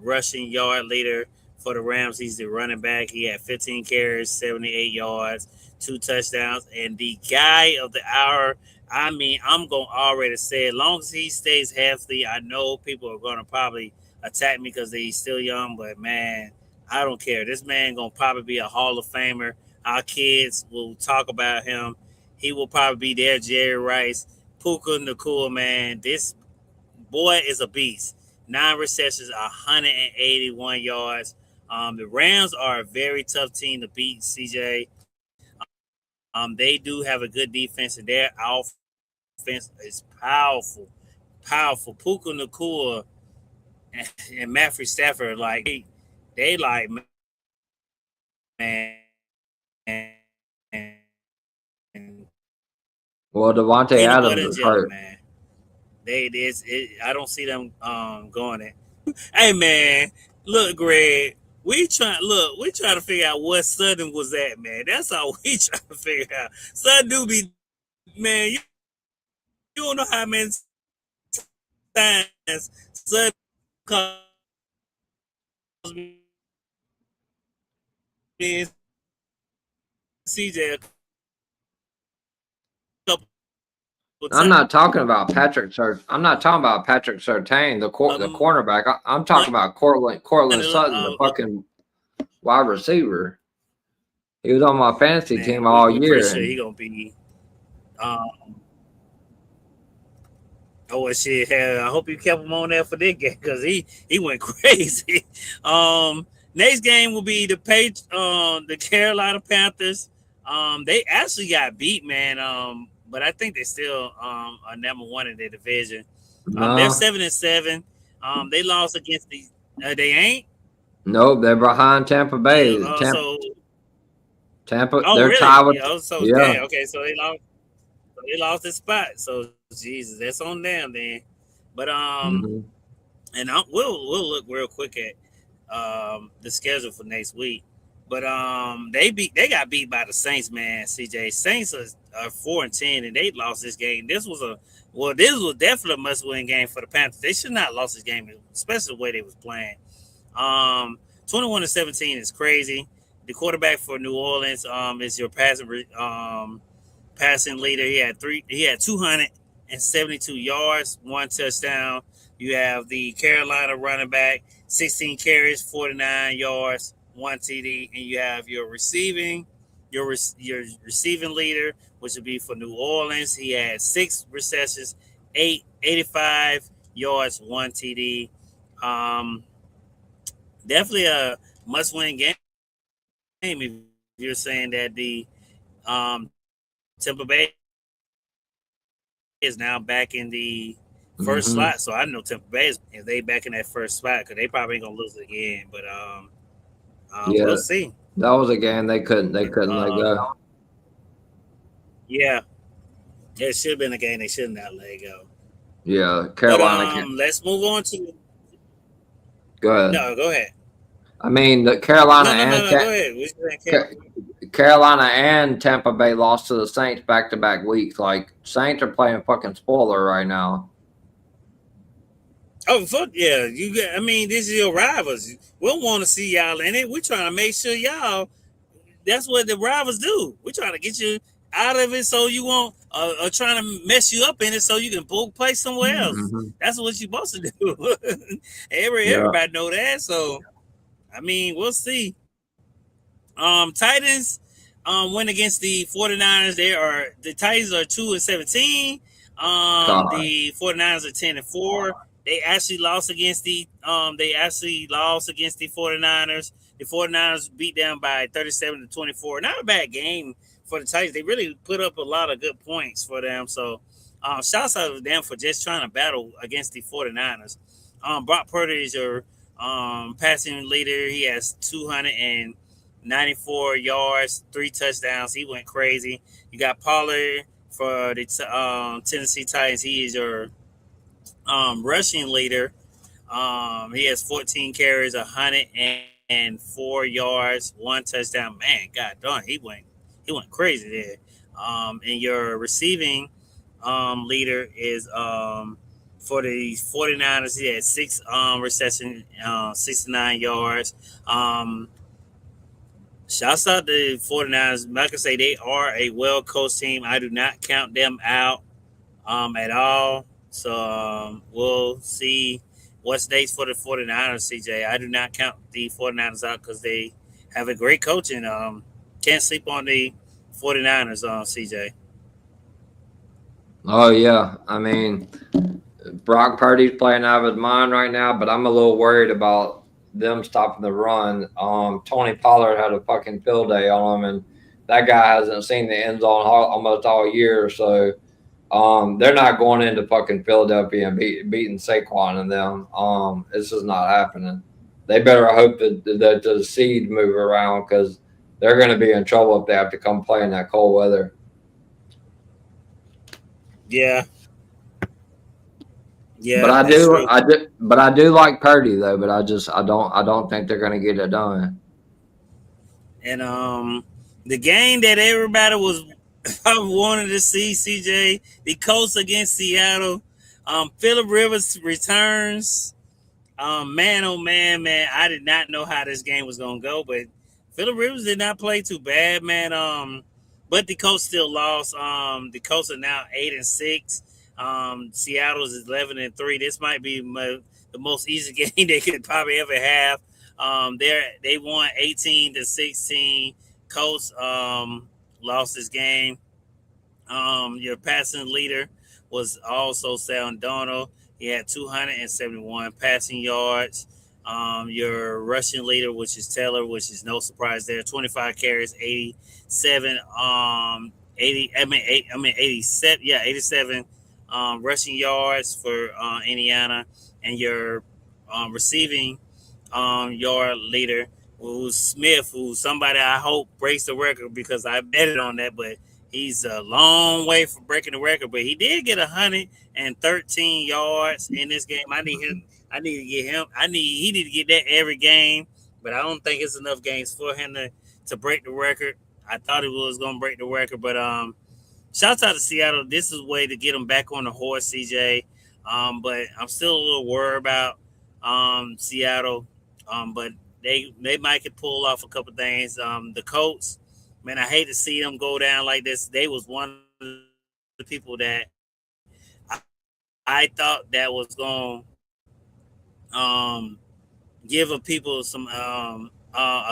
Speaker 3: rushing yard leader for the Rams. He's the running back. He had 15 carries, 78 yards, 2 touchdowns, and the guy of the hour. I mean, I'm going to already say, as long as he stays healthy, I know people are going to probably attack me because he's still young, but man, I don't care. This man going to probably be a Hall of Famer. Our kids will talk about him. He will probably be there, Jerry Rice, Puka Nakua, man. This boy is a beast. 9 receptions, 181 yards. The Rams are a very tough team to beat, CJ. They do have a good defense, and their offense is powerful. Powerful. Puka Nakua and Matthew Stafford, like, they like, man,
Speaker 2: Well, Devontae
Speaker 3: peanut
Speaker 2: Adams
Speaker 3: butter and
Speaker 2: is
Speaker 3: jelly,
Speaker 2: hurt.
Speaker 3: man. I don't see them going it. Hey man, look, Greg, we trying to figure out what Southern was at, man. That's all we trying to figure out. Southern do be, man, you don't know how many times Southern calls me and CJ a couple
Speaker 2: I'm
Speaker 3: times
Speaker 2: not talking about I'm not talking about Patrick Surtain, the
Speaker 3: a
Speaker 2: cornerback. I'm talking
Speaker 3: month.
Speaker 2: about Cortland Sutton, the fucking wide receiver. He was on my fantasy team
Speaker 3: Man,
Speaker 2: all
Speaker 3: we're pretty
Speaker 2: year,
Speaker 3: sure he
Speaker 2: and
Speaker 3: gonna be. Oh well, shit! Hell, I hope you kept him on there for this game because he went crazy. Next game will be the Carolina Panthers. They actually got beat, man. But I think they still are number one in their division. They're
Speaker 2: no,
Speaker 3: 7-7. They lost against the. They ain't.
Speaker 2: nope, they're behind Tampa Bay.
Speaker 3: So.
Speaker 2: Tampa,
Speaker 3: Oh
Speaker 2: they're tied
Speaker 3: really?
Speaker 2: with,
Speaker 3: Yeah. So
Speaker 2: yeah.
Speaker 3: damn. Okay. So they lost. They lost their spot. So Jesus, that's on them then. But
Speaker 2: Mhm.
Speaker 3: and we'll look real quick at the schedule for next week. But they got beat by the Saints, man. CJ Saints are 4-10 and they lost this game. This was definitely a must win game for the Panthers. They should not have lost this game, especially the way they was playing. 21-17 is crazy. The quarterback for New Orleans is your passing leader. He had 272 yards, one touchdown. You have the Carolina running back, 16 carries, 49 yards, one TD, and you have your receiving leader, which would be for New Orleans. He had 6 receptions, 85 yards, one TD. Um, Definitely a must-win game. If you're saying that the um, Tampa Bay is now back in the first
Speaker 2: Mhm.
Speaker 3: slot. So I know Tampa Bay is if they back in that first spot because they probably ain't gonna lose it again. But we'll
Speaker 2: Yeah,
Speaker 3: see.
Speaker 2: that was a game they
Speaker 3: But
Speaker 2: couldn't let go.
Speaker 3: yeah, it should have been a game they shouldn't have let go.
Speaker 2: Yeah,
Speaker 3: But
Speaker 2: Carolina can't.
Speaker 3: let's move on to
Speaker 2: Go ahead.
Speaker 3: no. Go ahead.
Speaker 2: I mean, the
Speaker 3: No. Go ahead. We
Speaker 2: Ca- Carolina and Tampa Bay lost to the Saints back to back weeks. Like Saints are playing fucking spoiler right now.
Speaker 3: Oh fuck yeah! You get. I mean, this is your rivals. We don't want to see y'all in it. We're trying to make sure y'all. That's what the rivals do. We're trying to get you out of it so you won't, or trying to mess you up in it so you can play somewhere else.
Speaker 2: Hmm.
Speaker 3: That's what you're supposed to do.
Speaker 2: Yeah.
Speaker 3: Everybody know that. So I mean, we'll see. Titans went against the 49ers. The Titans are 2-17.
Speaker 2: God.
Speaker 3: The 49ers are 10-4. They actually lost against the 49ers. The 49ers beat them by 37-24. Not a bad game for the Titans. They really put up a lot of good points for them. So shouts out to them for just trying to battle against the 49ers. Brock Purdy is your passing leader. He has 294 yards, 3 touchdowns. He went crazy. You got Pollard for the Tennessee Titans. He is your rushing leader. He has 14 carries, 104 yards, 1 touchdown. Man, God darn, he went crazy there. And your receiving leader is for the 49ers. He had 6 reception, 69 yards. Shouts out to the 49ers. Like I say, they are a well coached team. I do not count them out at all. So we'll see what's next for the 49ers, CJ. I do not count the 49ers out because they have a great coach and can't sleep on the 49ers, CJ.
Speaker 2: Oh yeah. I mean, Brock Purdy's playing out of his mind right now, but I'm a little worried about them stopping the run. Tony Pollard had a fucking field day on him, and that guy hasn't seen the end zone almost all year. So they're not going into fucking Philadelphia and beating Saquon and them. This is not happening. They better hope that the seed move around because they're going to be in trouble if they have to come play in that cold weather.
Speaker 3: Yeah. Yeah,
Speaker 2: But
Speaker 3: that's true.
Speaker 2: I do like Purdy though. But I don't think they're gonna get it done.
Speaker 3: And the game that everybody was wanted to see, CJ, the Colts against Seattle. Phillip Rivers returns. Man, oh man, man, I did not know how this game was gonna go, but Phillip Rivers did not play too bad, man. But the Colts still lost. The Colts are now 8-6. Seattle's is 11-3. This might be the most easy game they could probably ever have. They won 18-16. Colts lost this game. Your passing leader was also Sam Donald. He had 271 passing yards. Your rushing leader, which is Taylor, which is no surprise there, 25 carries, 87. 87. Yeah, 87 rushing yards for Indiana, and your receiving yard leader, who's Smith, who's somebody I hope breaks the record because I betted on that, but he's a long way from breaking the record. But he did get 113 yards in this game. I need him. I need to get him. He need to get that every game, but I don't think it's enough games for him to break the record. I thought he was going to break the record, but shouts out to Seattle. This is a way to get him back on the horse, CJ. But I'm still a little worried about Seattle. But they might could pull off a couple things. The Colts, man, I hate to see them go down like this. They was one of the people that I thought that was going to give people some a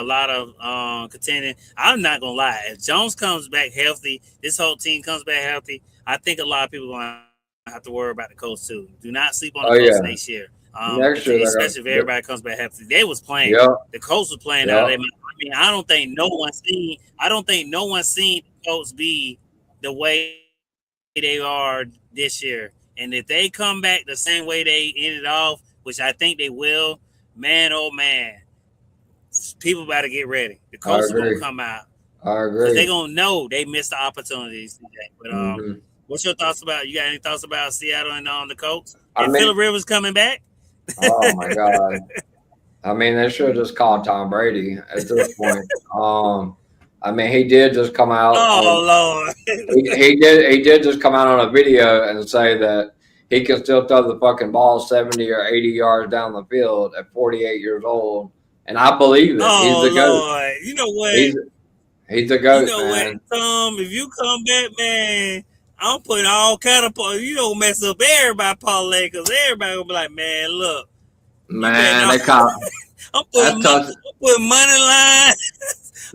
Speaker 3: lot of contending. I'm not gonna lie. If Jones comes back healthy, this whole team comes back healthy, I think a lot of people are gonna have to worry about the Colts too. Do not sleep on
Speaker 2: Oh
Speaker 3: the Colts
Speaker 2: yeah,
Speaker 3: next year.
Speaker 2: next year they're
Speaker 3: Especially if
Speaker 2: gonna.
Speaker 3: everybody comes back healthy. They was playing.
Speaker 2: Yep,
Speaker 3: The Colts was playing out of
Speaker 2: yep.
Speaker 3: their mind. I mean, I don't think no one seen. I don't think no one seen the Colts be the way they are this year. And if they come back the same way they ended off, which I think they will, man, oh man, people about to get ready. The
Speaker 2: I
Speaker 3: Colts are gonna
Speaker 2: agree.
Speaker 3: come out
Speaker 2: I
Speaker 3: because they're
Speaker 2: agree.
Speaker 3: gonna know they missed the opportunities today. But
Speaker 2: Hmm.
Speaker 3: what's your thoughts about? You got any thoughts about Seattle and the Colts?
Speaker 2: I
Speaker 3: And
Speaker 2: mean,
Speaker 3: Phillip Rivers coming back?
Speaker 2: oh my God. I mean, they should have just called Tom Brady at this point. I mean, he did just come out on.
Speaker 3: Oh Lord!
Speaker 2: He did just come out on a video and say that he can still throw the fucking ball 70 or 80 yards down the field at 48 years old, and I believe it. He's
Speaker 3: Oh
Speaker 2: the goat.
Speaker 3: Lord! You know what?
Speaker 2: He's he's the
Speaker 3: You
Speaker 2: goat,
Speaker 3: know what,
Speaker 2: man.
Speaker 3: Tom? If you come back, man, I'm putting all kind of you don't mess up everybody parlay because everybody will be like, man, look, you better
Speaker 2: Man,
Speaker 3: not.
Speaker 2: they caught
Speaker 3: I'm
Speaker 2: that's tough.
Speaker 3: putting money line.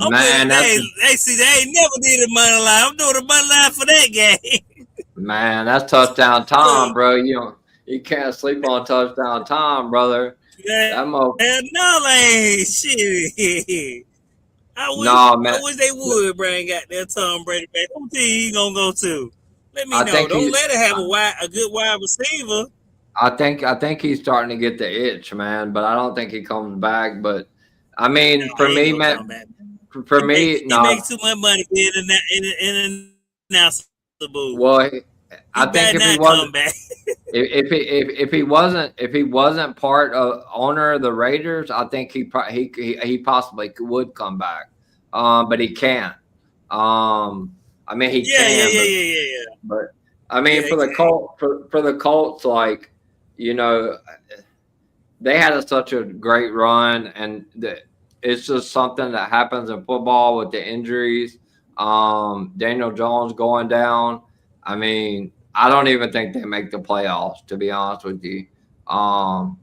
Speaker 3: I'm putting
Speaker 2: Man, that's
Speaker 3: they see they ain't never did a money line. I'm doing a money line for that game.
Speaker 2: man, that's touchdown Tom,
Speaker 3: Look,
Speaker 2: bro. You can't sleep on touchdown Tom, brother.
Speaker 3: man,
Speaker 2: That mo
Speaker 3: no lane shit.
Speaker 2: no
Speaker 3: I
Speaker 2: man.
Speaker 3: wish they would bring out that Tom Brady back. Who team he gonna go to? Let me
Speaker 2: I
Speaker 3: know.
Speaker 2: think
Speaker 3: Don't
Speaker 2: he
Speaker 3: let it have a good wide receiver.
Speaker 2: I think he's starting to get the itch, man, but I don't think he comes back. But I
Speaker 3: No,
Speaker 2: mean, for
Speaker 3: he ain't
Speaker 2: me,
Speaker 3: gonna
Speaker 2: man,
Speaker 3: come back.
Speaker 2: for me,
Speaker 3: He
Speaker 2: no.
Speaker 3: makes too much money being in an announcer booth.
Speaker 2: Well,
Speaker 3: He
Speaker 2: I think
Speaker 3: better
Speaker 2: if he
Speaker 3: not
Speaker 2: was
Speaker 3: come back.
Speaker 2: if he wasn't part of owner of the Raiders, I think he possibly would come back. But he can't. I mean he
Speaker 3: Yeah, yeah,
Speaker 2: can,
Speaker 3: yeah, yeah, yeah, yeah.
Speaker 2: but I
Speaker 3: Yeah,
Speaker 2: mean
Speaker 3: he can.
Speaker 2: for the Colts, like you know, they had such a great run, and it's just something that happens in football with the injuries. Daniel Jones going down. I mean, I don't even think they make the playoffs, to be honest with you. Um,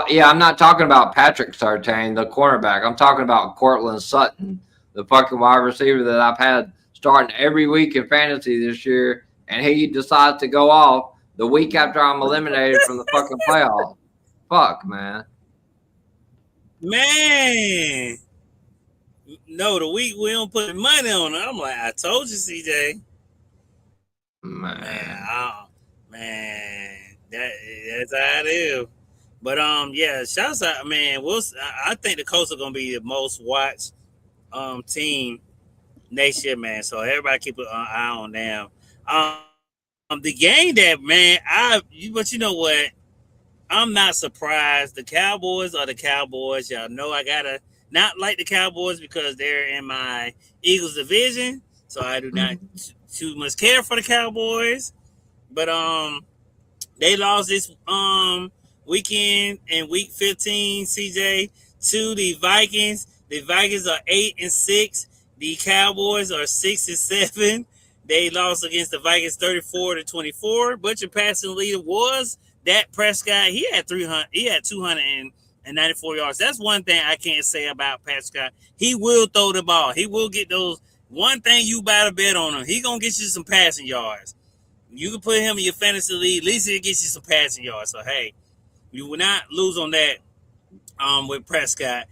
Speaker 2: yeah, I'm not talking about Patrick Sartain, the cornerback. I'm talking about Cortland Sutton, the fucking wide receiver that I've had starting every week in fantasy this year, and he decides to go off the week after I'm eliminated from the fucking playoffs. Fuck, man.
Speaker 3: Man, no, the week we don't put money on it. I'm like, I told you, CJ. Man,
Speaker 2: Man.
Speaker 3: man, that's how it is. But yeah, shouts out, man. I think the Colts are gonna be the most watched team next year, man. So everybody keep an eye on them. the game that man, but you know what? I'm not surprised. The Cowboys are the Cowboys. Y'all know I gotta not like the Cowboys because they're in my Eagles division, so I do not too much care for the Cowboys. But they lost this weekend in week 15, CJ, to the Vikings. The Vikings are 8-6. The Cowboys are 6-7. They lost against the Vikings 34-24. But your passing leader was Dak Prescott. He had 300. He had 294 yards. That's one thing I can't say about Prescott. He will throw the ball. He will get those. One thing you better bet on him. He gonna get you some passing yards. You can put him in your fantasy league. At least he'll get you some passing yards. So hey, you will not lose on that. With Prescott,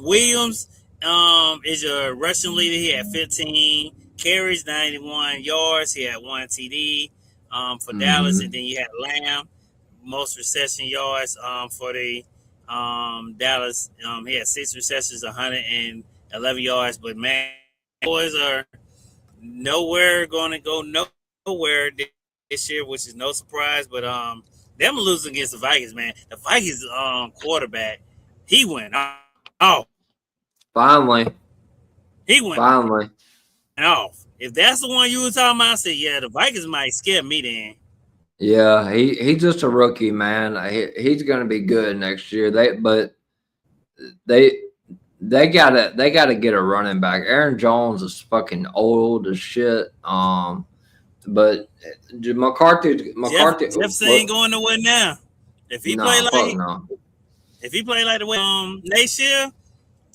Speaker 3: Williams is your rushing leader. He had 15 carries, 91 yards. He had 1 TD for Dallas, and then you had Lamb, most reception yards for the Dallas. He had 6 receptions, 111 yards. But man, boys are nowhere going to go nowhere this year, which is no surprise. But them losing against the Vikings, man. The Vikings quarterback, he went off.
Speaker 2: Finally.
Speaker 3: He went
Speaker 2: Finally.
Speaker 3: off. If that's the one you were talking about, I said, yeah, the Vikings might scare me then.
Speaker 2: Yeah, he's just a rookie, man. He's going to be good next year. They gotta get a running back. Aaron Jones is fucking old as shit. But McCarthy,
Speaker 3: Jefferson ain't going nowhere now. If he play like the way next year,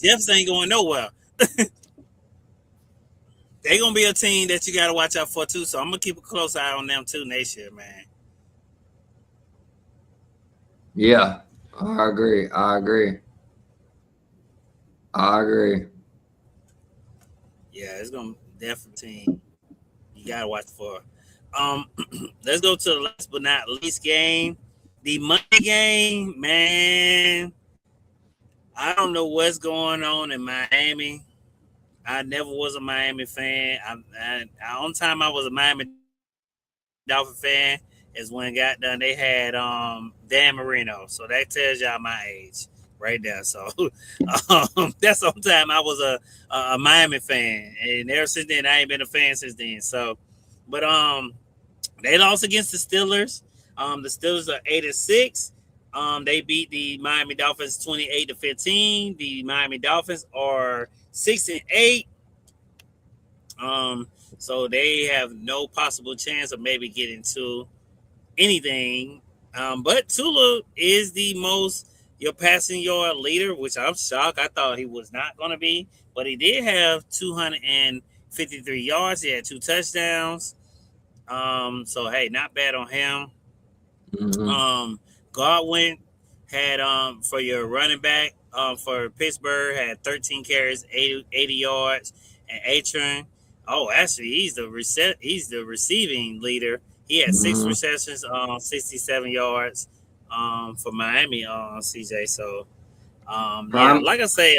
Speaker 3: Jefferson ain't going nowhere. They gonna be a team that you gotta watch out for too. So I'm gonna keep a close eye on them too next year, man.
Speaker 2: Yeah, I agree.
Speaker 3: Yeah, it's gonna definitely team you gotta watch for. Let's go to the last but not least game. The Monday game, man. I don't know what's going on in Miami. I never was a Miami fan. On time I was a Miami Dolphin fan is when it got done. They had Dan Marino, so that tells y'all my age right there. So that's on time I was a Miami fan, and ever since then I ain't been a fan since then. So, but they lost against the Steelers. The Steelers are 8-6. They beat the Miami Dolphins 28-15. The Miami Dolphins are 6-8. So they have no possible chance of maybe getting to anything. But Tua is the most your passing yard leader, which I'm shocked. I thought he was not going to be, but he did have 253 yards. He had 2 touchdowns. So hey, not bad on him.
Speaker 2: Mm-hmm.
Speaker 3: Godwin had for your running back for Pittsburgh had 13 carries, 80 yards, and Atron. Oh, actually, he's the receiving leader. He had 6 receptions, 67 yards for Miami on CJ. So, yeah, like I say,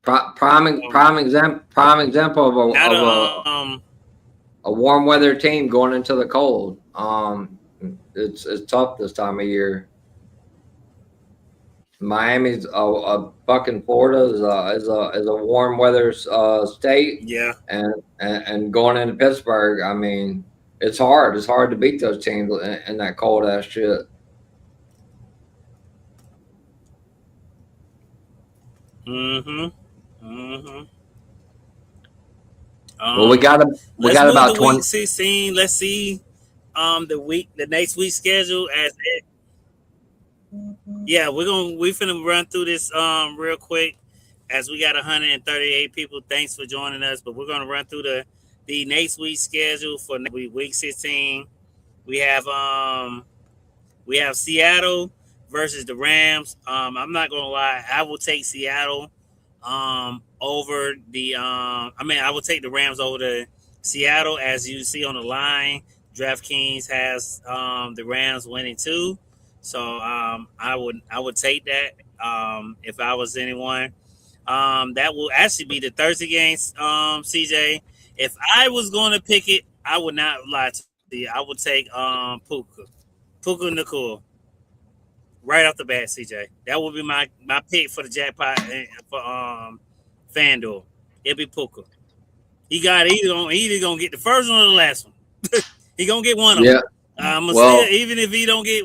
Speaker 2: prime example of a warm weather team going into the cold. It's tough this time of year. Miami's fucking Florida is a warm weather state.
Speaker 3: Yeah,
Speaker 2: and going into Pittsburgh, I mean, it's hard. It's hard to beat those teams in that cold ass shit. Well, we got about 20.
Speaker 3: Week 16. Let's see the next week schedule as it. Yeah, we finna run through this real quick as we got 138 people. Thanks for joining us, but we're gonna run through the next week schedule for week 16. We have Seattle versus the Rams. I'm not gonna lie, I will take Seattle over the I will take the Rams over the Seattle. As you see on the line, DraftKings has the Rams winning too. So I would take that if I was anyone. That will actually be the Thursday games, CJ. If I was going to pick it, I would not lie to I would take Puka Nakua right off the bat. CJ, that would be my pick for the jackpot for FanDuel. It'll be Puka. He got either gonna get the first one or the last one. He gonna get one of
Speaker 2: Yeah.
Speaker 3: them.
Speaker 2: Well,
Speaker 3: Even if he don't get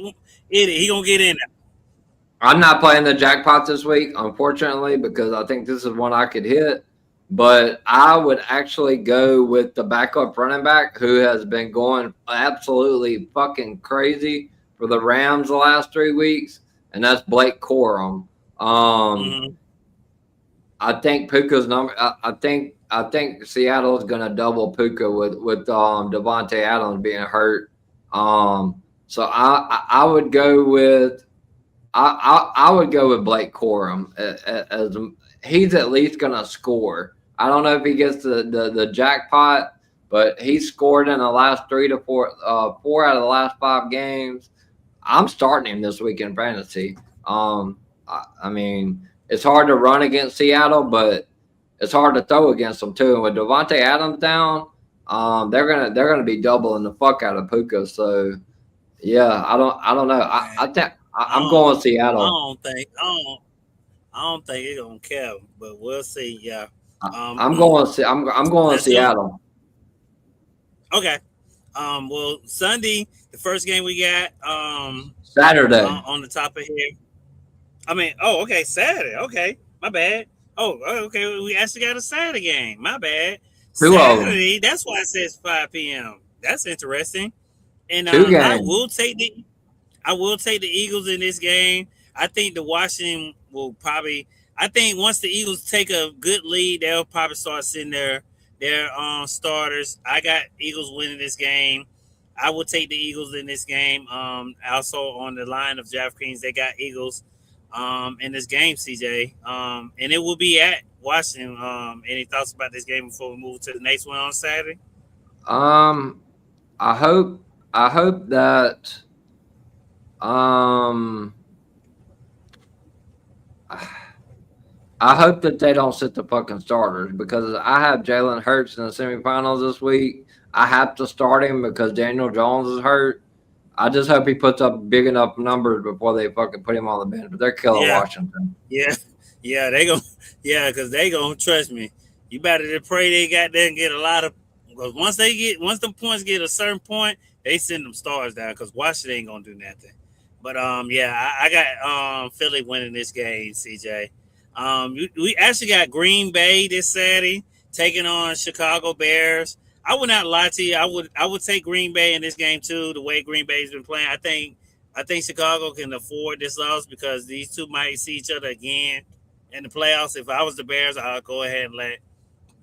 Speaker 3: it, he gonna get in there.
Speaker 2: I'm not playing the jackpot this week, unfortunately, because I think this is one I could hit. But I would actually go with the backup running back who has been going absolutely fucking crazy for the Rams the last 3 weeks, and that's Blake Corum.
Speaker 3: Mm-hmm.
Speaker 2: I think Puka's number. I think Seattle is going to double Puka with Devontae Adams being hurt. So I would go with I would go with Blake Corum as he's at least going to score. I don't know if he gets the jackpot, but he's scored in the last 4 out of the last 5 games. I'm starting him this week in fantasy. I mean, it's hard to run against Seattle, but it's hard to throw against them too. And with Devontae Adams down, they're gonna be doubling the fuck out of Puka. So yeah, I don't know. I'm going with Seattle.
Speaker 3: I don't think it's gonna count, but we'll see. Yeah.
Speaker 2: I'm going with Seattle.
Speaker 3: Okay. Well, Sunday, the first game we got
Speaker 2: Saturday
Speaker 3: on the top of here. I mean, okay, Saturday. Okay, my bad. Okay, we actually got a Saturday game. My bad. Saturday. That's why it says 5 p.m. That's interesting. And I will take the Eagles in this game. I think the Washington will probably. I think once the Eagles take a good lead, they'll probably start sitting their starters. I got Eagles winning this game. I will take the Eagles in this game. Also on the line of DraftKings, they got Eagles in this game, CJ. And it will be at Washington. Any thoughts about this game before we move to the next one on Saturday?
Speaker 2: I hope that I hope that they don't sit the fucking starters because I have Jalen Hurts in the semifinals this week. I have to start him because Daniel Jones is hurt. I just hope he puts up big enough numbers before they fucking put him on the bench. But they're killing Washington.
Speaker 3: Yeah, because they gonna trust me. You better pray they got there and get a lot of. Because once the points get a certain point, they send them stars down because Washington ain't gonna do nothing. But I got Philly winning this game, CJ. We actually got Green Bay this Saturday taking on Chicago Bears. I would not lie to you. I would take Green Bay in this game too. The way Green Bay's been playing, I think Chicago can afford this loss because these two might see each other again in the playoffs. If I was the Bears, I'll go ahead and let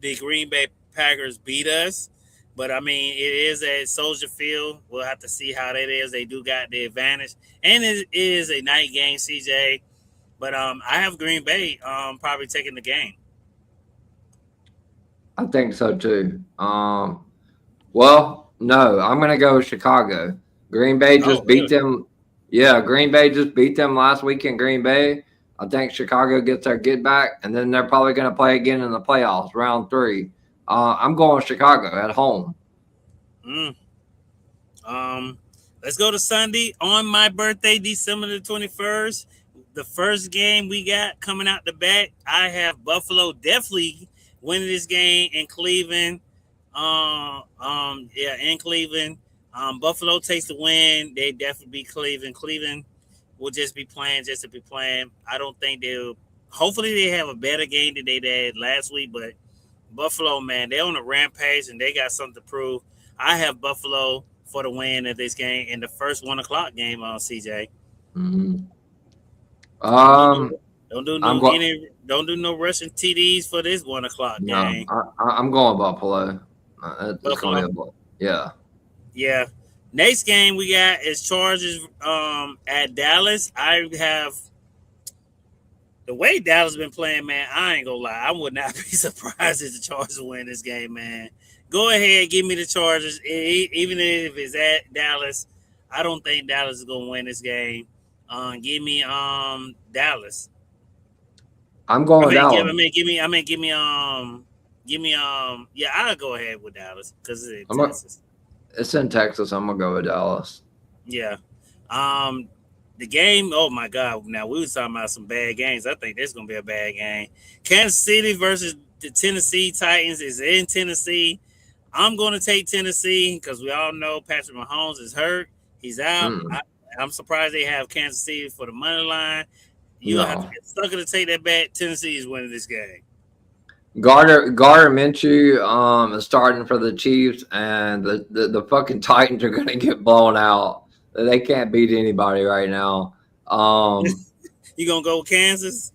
Speaker 3: the Green Bay Packers beat us. But I mean, it is at Soldier Field. We'll have to see how that is. They do got the advantage, and it is a night game, CJ. But I have Green Bay probably taking the game.
Speaker 2: I think so too. Well, no, I'm going to go with Chicago. Green Bay just beat them. Yeah, Green Bay just beat them last week in Green Bay. I think Chicago gets their get back, and then they're probably going to play again in the playoffs, round 3. I'm going with Chicago at home.
Speaker 3: Let's go to Sunday on my birthday, December the 21st. The first game we got coming out the back, I have Buffalo definitely winning this game in Cleveland. In Cleveland. Buffalo takes the win. They definitely beat Cleveland. Cleveland will just be playing just to be playing. I don't think they'll. Hopefully they have a better game than they did last week, but Buffalo, man, they're on a rampage and they got something to prove. I have Buffalo for the win of this game in the first 1:00 game on CJ.
Speaker 2: Mm-hmm.
Speaker 3: Don't do no Russian TDs for this 1:00 game.
Speaker 2: I'm going Buffalo. Buffalo. Yeah.
Speaker 3: Yeah. Next game we got is Chargers at Dallas. I have the way Dallas been playing, man. I ain't gonna lie. I would not be surprised if the Chargers win this game, man. Go ahead, give me the Chargers. Even if it's at Dallas, I don't think Dallas is gonna win this game. Give me Dallas.
Speaker 2: I'm going Dallas.
Speaker 3: Give me I'll go ahead with Dallas because it's Texas.
Speaker 2: It's in Texas. I'm gonna go with Dallas.
Speaker 3: Yeah. The game, oh my God. Now we was talking about some bad games. I think this is gonna be a bad game. Kansas City versus the Tennessee Titans is in Tennessee. I'm gonna take Tennessee because we all know Patrick Mahomes is hurt. He's out.
Speaker 2: Mm,
Speaker 3: I'm surprised they have Kansas City for the money line. You'll have to
Speaker 2: no.
Speaker 3: get stuck to take that bet. Tennessee is winning this game.
Speaker 2: Gardner Minshew is starting for the Chiefs, and the fucking Titans are gonna get blown out. They can't beat anybody right now.
Speaker 3: You gonna go with Kansas?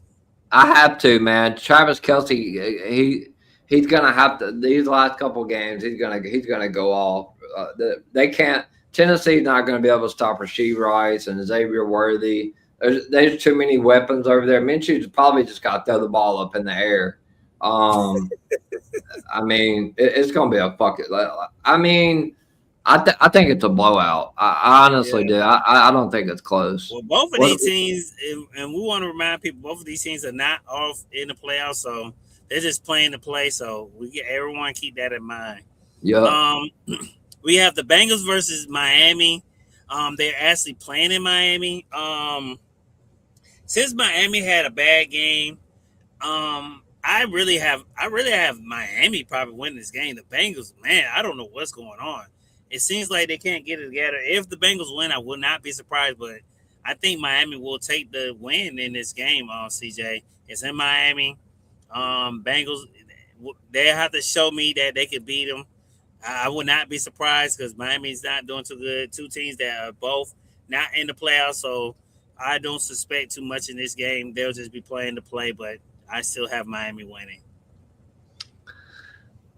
Speaker 2: I have to, man. Travis Kelsey, he's gonna have to. These last couple games, he's gonna go off. They can't. Tennessee's not gonna be able to stop Rasheed Rice and Xavier Worthy. There's too many weapons over there. Minshew's probably just got to throw the ball up in the air. I mean, it's gonna be a fucking. I mean, I think it's a blowout. I honestly do. I don't think it's close.
Speaker 3: Well, both of these teams, and we want to remind people, both of these teams are not off in the playoffs, so they're just playing the play. So everyone keep that in mind.
Speaker 2: Yeah.
Speaker 3: We have the Bengals versus Miami. They're actually playing in Miami. Since Miami had a bad game, I really have Miami probably winning this game. The Bengals, man, I don't know what's going on. It seems like they can't get it together. If the Bengals win, I would not be surprised, but I think Miami will take the win in this game. CJ, it's in Miami. Bengals, they have to show me that they could beat them. I would not be surprised because Miami's not doing too good. Two teams that are both not in the playoffs, so I don't suspect too much in this game. They'll just be playing the play, but I still have Miami winning.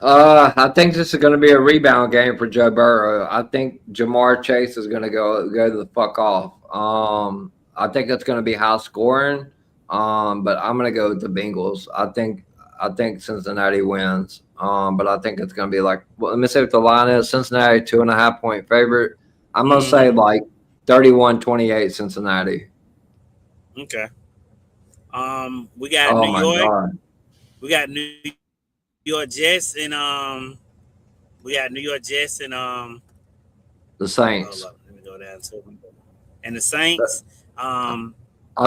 Speaker 2: I think this is going to be a rebound game for Joe Burrow. I think Jamar Chase is going to go the fuck off. I think it's going to be high scoring. But I'm going to go with the Bengals. I think Cincinnati wins. But I think it's going to be like, well, let me see what the line is. Cincinnati 2.5 point favorite. I'm going to say like 31-28 Cincinnati.
Speaker 3: Okay. We got New York.
Speaker 2: God.
Speaker 3: We got New York Jets and we got New York Jets and
Speaker 2: the Saints.
Speaker 3: Let me go down to them. And the Saints.
Speaker 2: I'll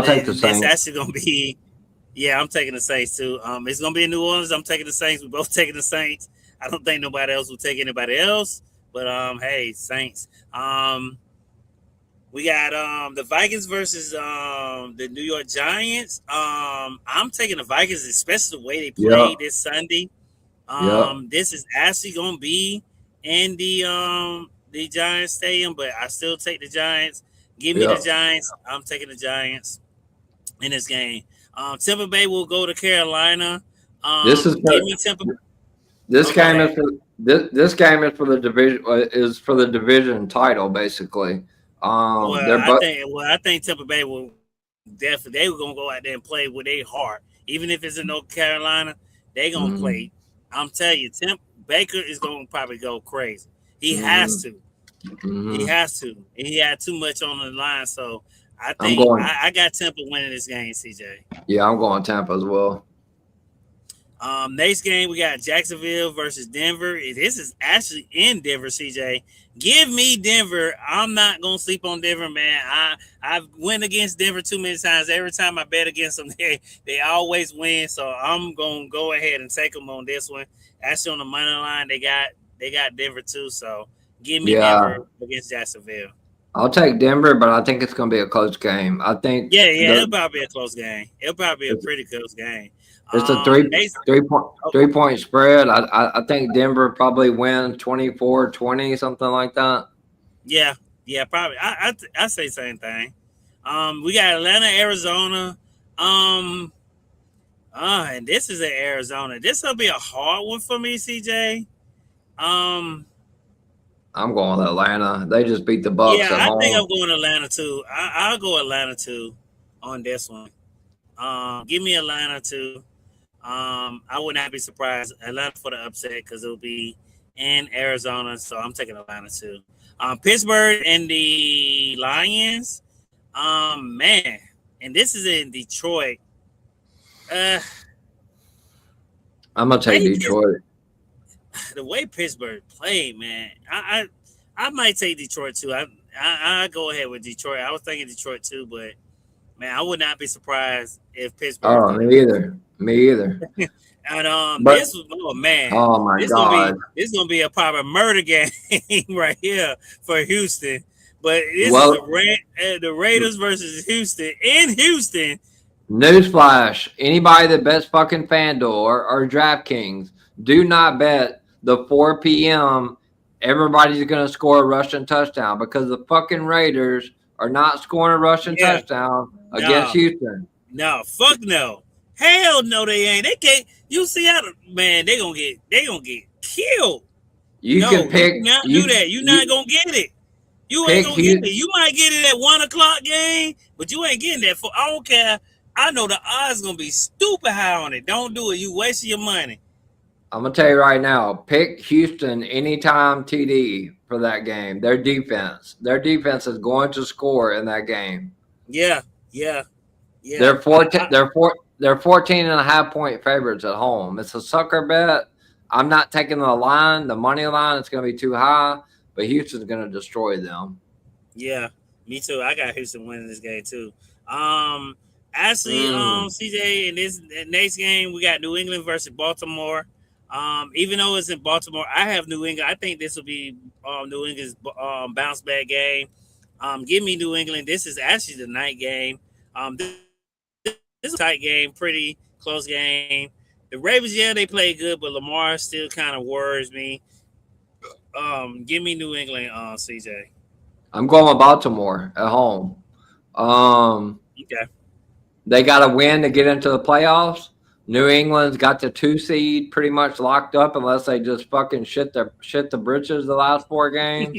Speaker 2: take the Saints.
Speaker 3: It's actually gonna be, yeah, I'm taking the Saints too. It's gonna be in New Orleans. I'm taking the Saints. We're both taking the Saints. I don't think nobody else will take anybody else. But hey, Saints. We got the Vikings versus the New York Giants. I'm taking the Vikings, especially the way they played this Sunday. This is actually gonna be in the Giants stadium, but I still take the Giants. Give me the Giants. I'm taking the Giants in this game. Tampa Bay will go to Carolina.
Speaker 2: This is
Speaker 3: give me Tampa.
Speaker 2: This game is for this game is for the division title, basically.
Speaker 3: I think Tampa Bay will definitely. They were gonna go out there and play with their heart, even if it's in North Carolina. They gonna play. I'm telling you, Baker is gonna probably go crazy. He has to. He has to. And he had too much on the line, so I think I got Tampa winning this game, CJ.
Speaker 2: Yeah, I'm going Tampa as well.
Speaker 3: Next game, we got Jacksonville versus Denver. This is actually in Denver, CJ. Give me Denver. I'm not going to sleep on Denver, man. I've went against Denver too many times. Every time I bet against them, they always win. So I'm going to go ahead and take them on this one. Actually, on the money line, they got Denver too. So give me Denver against Jacksonville.
Speaker 2: I'll take Denver, but I think it's going to be a close game. I think.
Speaker 3: Yeah, it'll probably be a close game. It'll probably be a pretty close game.
Speaker 2: It's a three point spread. I think Denver probably wins 24-20, something like that.
Speaker 3: Yeah, probably. I say same thing. We got Atlanta, Arizona. And this is in Arizona. This will be a hard one for me, CJ.
Speaker 2: I'm going with Atlanta. They just beat the Bucks.
Speaker 3: Yeah, I think I'm going Atlanta too. I'll go Atlanta too on this one. Give me Atlanta too. I would not be surprised Atlanta for the upset because it'll be in Arizona, so I'm taking Atlanta too. Pittsburgh and the Lions, man, and this is in Detroit. I'm
Speaker 2: gonna take Detroit.
Speaker 3: The way Pittsburgh played, man, I I might take Detroit too. I go ahead with Detroit. I was thinking Detroit too, but man, I would not be surprised if Pittsburgh
Speaker 2: Oh,
Speaker 3: do
Speaker 2: me either. Me either.
Speaker 3: it. And
Speaker 2: But
Speaker 3: this was oh man,
Speaker 2: oh my God.
Speaker 3: this gonna be a proper murder game right here for Houston. But this is
Speaker 2: Well,
Speaker 3: the Raiders versus Houston in Houston.
Speaker 2: newsflash: anybody that bets fucking FanDuel or DraftKings, do not bet the 4 p.m. Everybody's gonna score a rushing touchdown because the fucking Raiders are not scoring a rushing
Speaker 3: Yeah,
Speaker 2: touchdown against
Speaker 3: no,
Speaker 2: Houston.
Speaker 3: no, fuck no, hell no, they ain't. They can't. You see how man they gonna get killed.
Speaker 2: You
Speaker 3: No,
Speaker 2: can
Speaker 3: you
Speaker 2: pick
Speaker 3: cannot do that. You not gonna get it. You ain't
Speaker 2: pick
Speaker 3: gonna get it.
Speaker 2: Houston.
Speaker 3: You might get it at 1 o'clock game, but you ain't getting that for. I don't care. I know the odds gonna be stupid high on it. Don't do it. You wasting your money.
Speaker 2: I'm gonna tell you right now, pick Houston anytime TD for that game. Their defense is going to score in that game.
Speaker 3: Yeah, yeah, yeah.
Speaker 2: They're 14. They're 14 and a half point favorites at home. It's a sucker bet. I'm not taking the line, the money line. It's going to be too high, but Houston's going to destroy them.
Speaker 3: Yeah, me too. I got Houston winning this game too. Actually, CJ, in this next game, we got New England versus Baltimore. Even though it's in Baltimore, I have New England. I think this will be New England's bounce back game. Give me New England. This is actually the night game. This is a tight game, pretty close game. The Ravens, yeah, they play good, but Lamar still kind of worries me. Give me New England, CJ.
Speaker 2: I'm going with Baltimore at home.
Speaker 3: Okay.
Speaker 2: They got to win to get into the playoffs. New England's got the 2 seed pretty much locked up unless they just fucking shit the britches the last 4 games.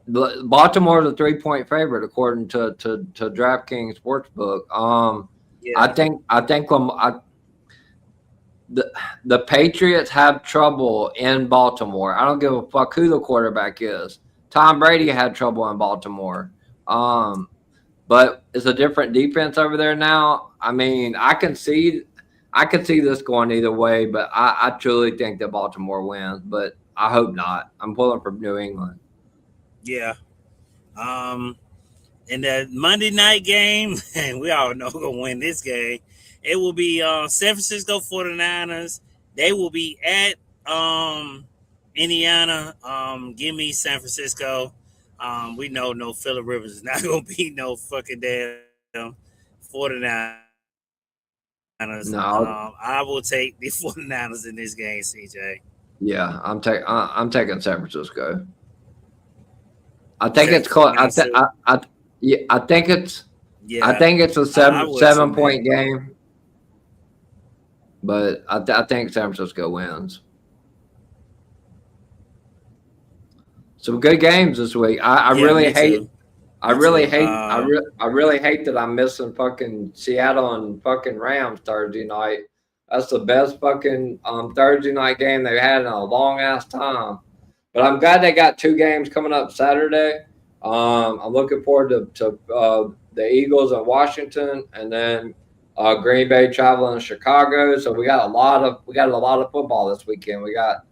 Speaker 2: Baltimore's a 3-point favorite according to DraftKings Sportsbook.
Speaker 3: Yeah.
Speaker 2: I think the Patriots have trouble in Baltimore. I don't give a fuck who the quarterback is. Tom Brady had trouble in Baltimore. But it's a different defense over there now. I mean, I can see this going either way, but I truly think that Baltimore wins, but I hope not. I'm pulling for New England.
Speaker 3: Yeah. In the Monday night game, and we all know who's gonna win this game. It will be San Francisco 49ers. They will be at Indiana. Give me San Francisco. We know no Phillip Rivers is not gonna be no fucking damn 49ers.
Speaker 2: No.
Speaker 3: I will take the 49ers in this game, CJ.
Speaker 2: Yeah, I'm taking San Francisco. I think it's close. I think it's a 7-point game, but I think San Francisco wins. Some good games this week. I really hate that I'm missing fucking Seattle and fucking Rams Thursday night. That's the best fucking Thursday night game they've had in a long ass time. But I'm glad they got 2 games coming up Saturday. I'm looking forward to the Eagles in Washington, and then Green Bay traveling to Chicago. So we got a lot of football this weekend. We got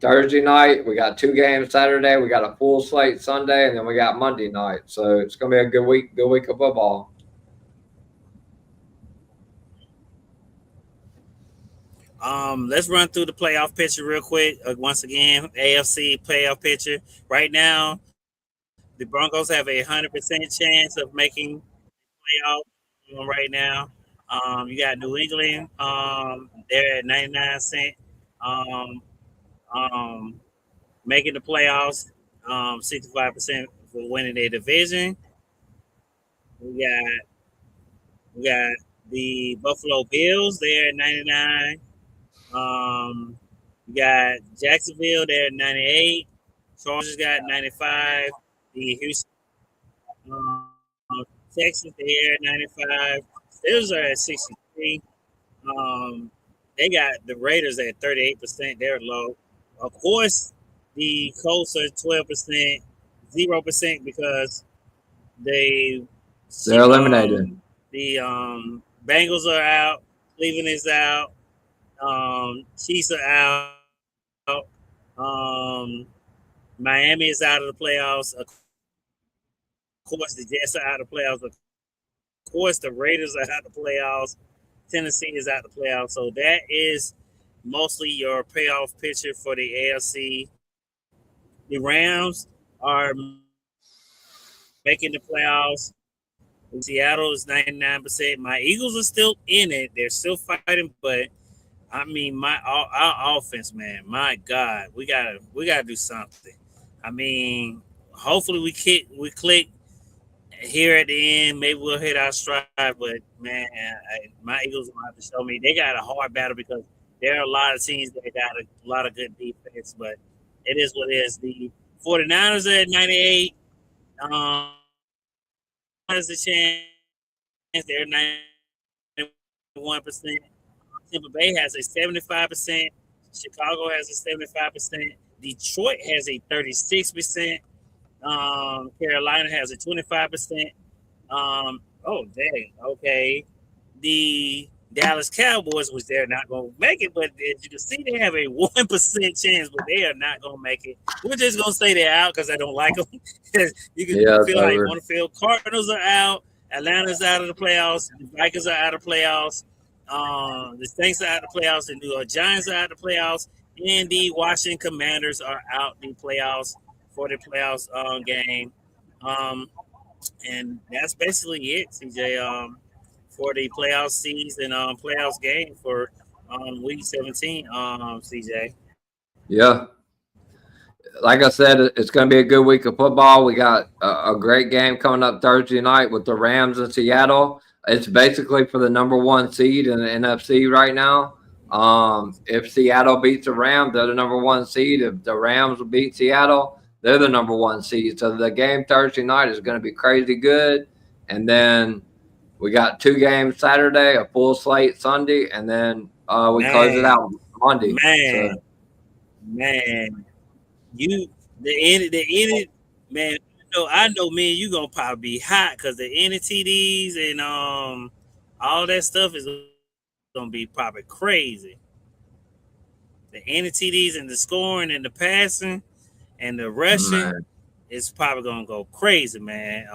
Speaker 2: Thursday night, we got 2 games Saturday, we got a full slate Sunday, and then we got Monday night. So it's gonna be a good week of football.
Speaker 3: Let's run through the playoff picture real quick. Once again, AFC playoff picture. Right now, the Broncos have a 100% chance of making playoff right now. You got New England. They're at 99%. Making the playoffs. 65% for winning their division. We got the Buffalo Bills. They're at 99. We got Jacksonville. They're at 98. Chargers got 95. The Houston Texans, they're at 95. Steelers are at 63. They got the Raiders at 38%. They're low. Of course, the Colts are 12%, 0% because they're
Speaker 2: eliminated.
Speaker 3: The Bengals are out. Cleveland is out. Chiefs are out. Miami is out of the playoffs. Of course, the Jets are out of the playoffs. Of course, the Raiders are out of the playoffs. Tennessee is out of the playoffs. So that is mostly your playoff picture for the AFC. The Rams are making the playoffs. Seattle is 99%. My Eagles are still in it. They're still fighting, but I mean, our offense, man. My God, we gotta do something. I mean, hopefully we click here at the end. Maybe we'll hit our stride. But man, my Eagles will have to show me they got a hard battle because there are a lot of teams that got a lot of good defense. But it is what it is. The 49ers are at 98. Has a chance. They're 91%. Tampa Bay has a 75%. Chicago has a 75%. Detroit has a 36%. Carolina has a 25%. Oh, dang. Okay. The Dallas Cowboys, which they're not going to make it, but as you can see, they have a 1% chance, but they are not going to make it. We're just going to say they're out because I don't like them. You can feel like you want to feel. Cardinals are out. Atlanta's out of the playoffs. The Vikings are out of the playoffs. The Saints are out of the playoffs. The New York Giants are out of the playoffs. And the Washington Commanders are out the playoffs for the playoffs game. And that's basically it, CJ. For the playoff season, playoffs game for week 17, CJ.
Speaker 2: Yeah. Like I said, it's going to be a good week of football. We got a great game coming up Thursday night with the Rams in Seattle. It's basically for the number 1 seed in the NFC right now. If Seattle beats the Rams, they're the number 1 seed. If the Rams will beat Seattle, they're the number 1 seed. So the game Thursday night is going to be crazy good. And then we got 2 games Saturday, a full slate Sunday, and then we close it out Monday.
Speaker 3: Man, the end, man. I know, me and you gonna probably be hot because the NTDs and all that stuff is gonna be probably crazy. The NTDs and the scoring and the passing and the rushing is probably gonna go crazy, man.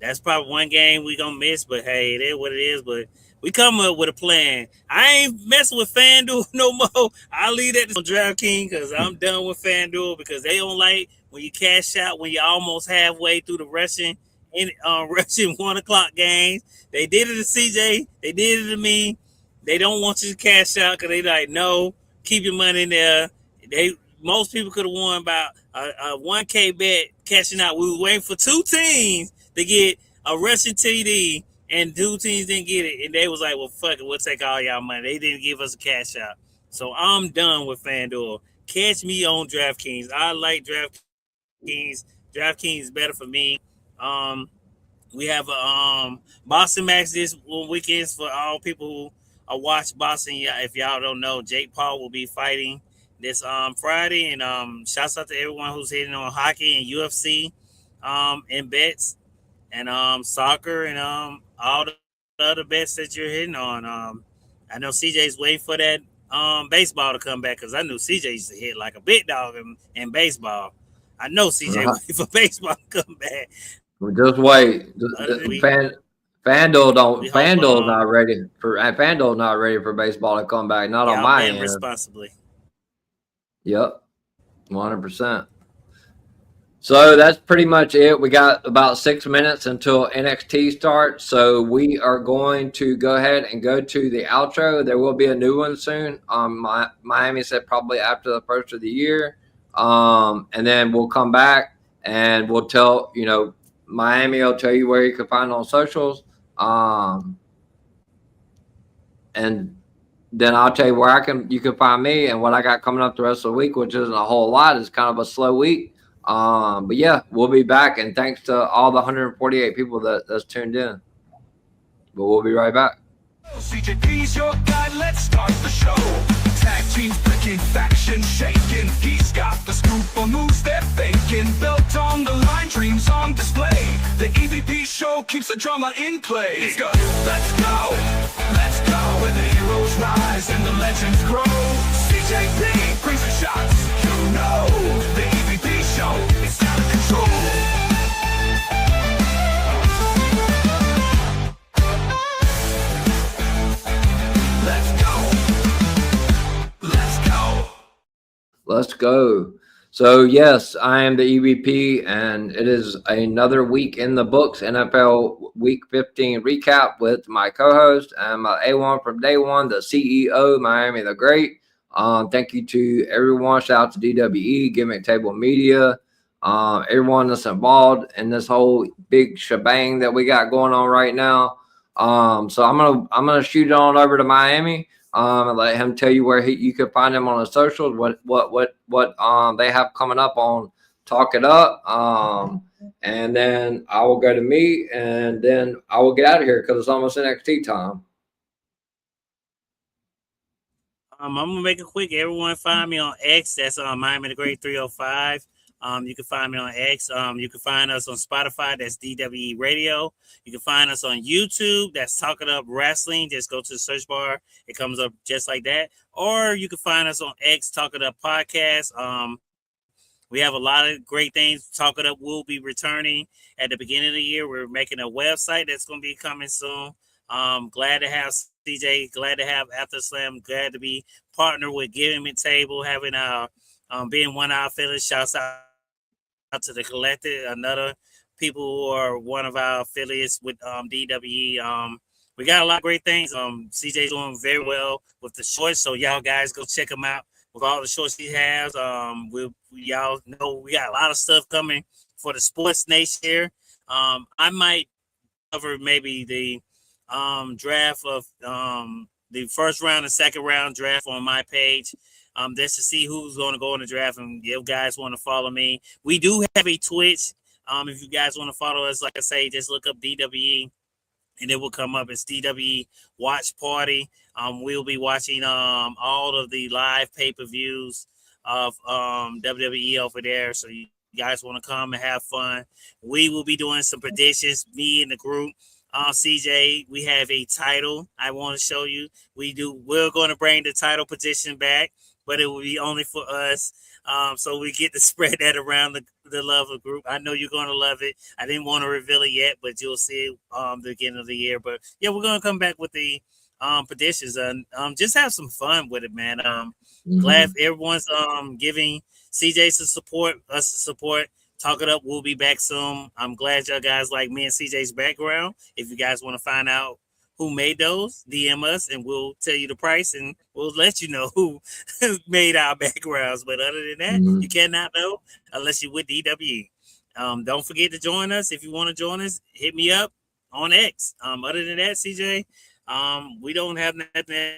Speaker 3: That's probably one game we gonna miss, but hey, it is what it is. But we come up with a plan. I ain't messing with FanDuel no more. I'll leave that to DraftKings because I'm done with FanDuel because they don't like when you cash out when you're almost halfway through the rushing 1:00 games. They did it to CJ. They did it to me. They don't want you to cash out because they like, no, keep your money in there. Most people could have won about a 1K bet cashing out. We were waiting for 2 teams to get a rushing TD, and 2 teams didn't get it. And they was like, well, fuck it, we'll take all y'all money. They didn't give us a cash out. So I'm done with FanDuel. Catch me on DraftKings. I like DraftKings. DraftKings is better for me. We have a Boston match this weekend for all people who watch Boston. If y'all don't know, Jake Paul will be fighting this Friday. And shouts out to everyone who's hitting on hockey and UFC and bets. And soccer and all the other bets that you're hitting on. I know CJ's waiting for that baseball to come back because I knew CJ used to hit like a big dog in baseball. I know CJ waiting for baseball to come back.
Speaker 2: Just wait. FanDuel's not ready for baseball to come back. Not on my end.
Speaker 3: Responsibly.
Speaker 2: Yep, 100%. So that's pretty much it. We got about 6 minutes until NXT starts. So we are going to go ahead and go to the outro. There will be a new one soon. Miami said probably after the first of the year. And then we'll come back and we'll tell, Miami will tell you where you can find on socials. And then I'll tell you where you can find me and what I got coming up the rest of the week, which isn't a whole lot. It's kind of a slow week. But yeah, we'll be back, and thanks to all the 148 people that's tuned in. But we'll be right back.
Speaker 1: CJP's your guy, let's start the show. Tag teams picking, faction shaking. He's got the scoop on moves they're faking. Belt on the line, dreams on display. The EVP show keeps the drama in play. Let's go, let's go, let's go. Where the heroes rise and the legends grow. CJP brings the shots. You know, the EVP show is out of control.
Speaker 2: Let's go. So yes, I am the EVP, and it is another week in the books. NFL Week 15 recap with my co-host and my A1 from day one, the CEO, Miami the Great. Thank you to everyone. Shout out to DWE, Gimmick Table Media, everyone that's involved in this whole big shebang that we got going on right now. So I'm gonna shoot it on over to Miami. And let him tell you where you can find him on the socials, what they have coming up on Talk It Up. And then I will go to me, and then I will get out of here because it's almost NXT time.
Speaker 3: I'm gonna make it quick. Everyone find me on X. That's Miami the Great 305. You can find me on X. You can find us on Spotify. That's DWE Radio. You can find us on YouTube. That's Talking Up Wrestling. Just go to the search bar. It comes up just like that. Or you can find us on X, Talking Up Podcast. We have a lot of great things. Talking Up will be returning at the beginning of the year. We're making a website that's going to be coming soon. Glad to have CJ. Glad to have After Slam. Glad to be partnered with Giving Table, having our being one of our affiliates. Shouts out to the Collective, another people who are one of our affiliates with DWE. We got a lot of great things. CJ's doing very well with the shorts, so y'all guys go check him out with all the shorts he has. Y'all know we got a lot of stuff coming for the Sports Nation here. I might cover maybe the draft of the first round and second round draft on my page. Just to see who's going to go in the draft, and if guys want to follow me. We do have a Twitch. If you guys want to follow us, like I say, just look up DWE, and it will come up. It's DWE Watch Party. We'll be watching all of the live pay-per-views of WWE over there. So you guys want to come and have fun. We will be doing some predictions, me and the group. CJ, we have a title I want to show you. We're going to bring the title position back, but it will be only for us. So we get to spread that around the love of the group. I know you're going to love it. I didn't want to reveal it yet, but you'll see it the beginning of the year. But yeah, we're going to come back with the predictions and just have some fun with it, man. Glad everyone's giving CJ some support, us support. Talk It Up. We'll be back soon. I'm glad y'all guys like me and CJ's background. If you guys want to find out who made those, DM us and we'll tell you the price and we'll let you know who made our backgrounds. But other than that, you cannot know unless you're with DWE. Don't forget to join us. If you want to join us, hit me up on X. Other than that, CJ, we don't have nothing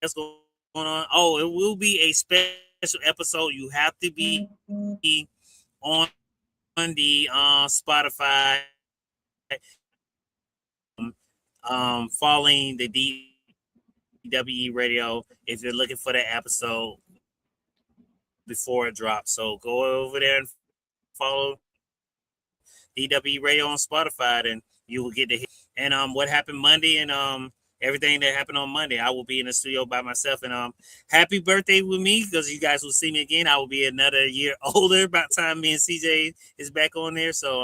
Speaker 3: else going on. Oh, it will be a special episode. You have to be on the Spotify, following the DWE Radio if you're looking for the episode before it drops. So go over there and follow DWE Radio on Spotify, and you will get to hear. And what happened Monday and everything that happened on Monday. I will be in the studio by myself. And happy birthday with me, because you guys will see me again. I will be another year older by the time me and CJ is back on there. So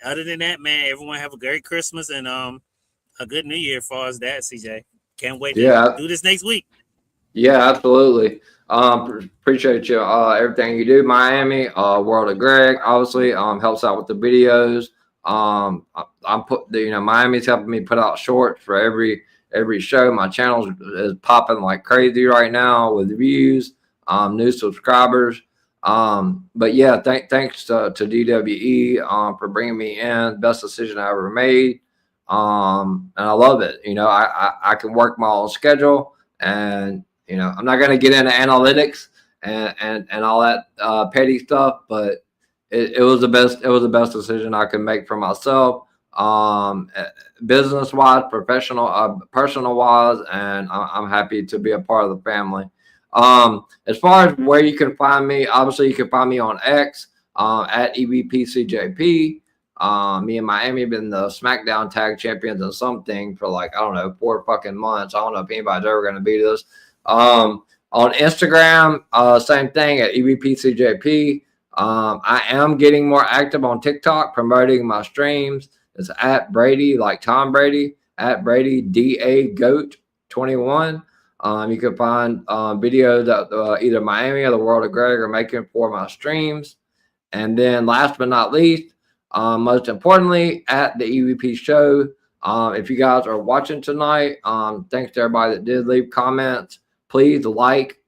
Speaker 3: other than that, man, everyone have a great Christmas and a good New Year as far as that, CJ. Can't wait to do this next week.
Speaker 2: Yeah, absolutely. Appreciate you everything you do. Miami, World of Greg, obviously helps out with the videos. I'm Miami's helping me put out shorts for every show. My channel is popping like crazy right now with views, new subscribers. But yeah, thanks to DWE for bringing me in. Best decision I ever made. And I love it. I can work my own schedule, and I'm not gonna get into analytics and all that petty stuff, but it was the best decision I could make for myself, business wise, personal wise, and I'm happy to be a part of the family. As far as where you can find me, obviously you can find me on X at EVPCJP. Me and Miami have been the SmackDown Tag Champions and something for 4 fucking months. I don't know if anybody's ever going to beat us, On Instagram, same thing at EVPCJP. I am getting more active on TikTok, promoting my streams. It's at Brady, like Tom Brady, at Brady DA Goat 21. You can find videos that either Miami or the World of Greg are making for my streams. And then last but not least, most importantly, at the EVP show, if you guys are watching tonight, thanks to everybody that did leave comments. Please like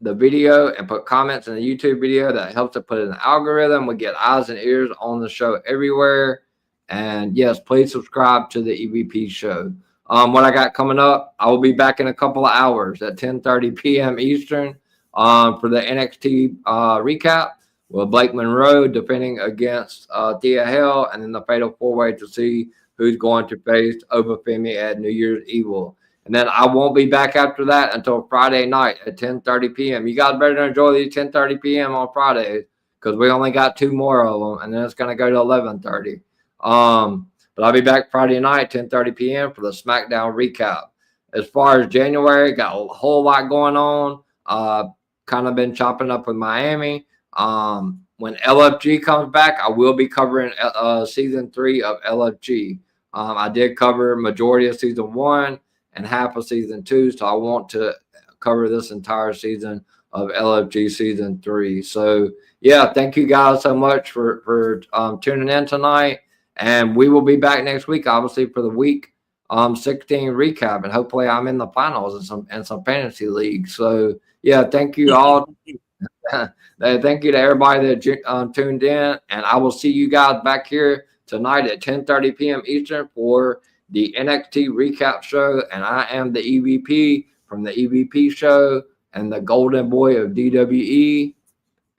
Speaker 2: the video and put comments in the YouTube video. That helps to put in the algorithm. We get eyes and ears on the show everywhere. And yes, please subscribe to the EVP show. What I got coming up, I will be back in a couple of hours at 10:30 p.m. Eastern for the NXT recap with Blake Monroe defending against Thea Hale, and then the Fatal 4-Way to see who's going to face Obafemi at New Year's Evil. And then I won't be back after that until Friday night at 10:30 p.m. You guys better enjoy these 10:30 p.m. on Fridays because we only got 2 more of them, and then it's going to go to 11:30. But I'll be back Friday night, 10:30 p.m. for the SmackDown recap. As far as January, got a whole lot going on. Kind of been chopping up with Miami. When LFG comes back, I will be covering season 3 of LFG. I did cover majority of season 1 and half of season 2, so I want to cover this entire season of LFG season 3. So yeah, thank you guys so much for tuning in tonight, and we will be back next week, obviously, for the week 16 recap, and hopefully I'm in the finals in some fantasy leagues. So yeah, thank you all. Thank you to everybody that tuned in, and I will see you guys back here tonight at 10:30 p.m. Eastern for the NXT recap show. And I am the EVP from the EVP show and the Golden Boy of DWE,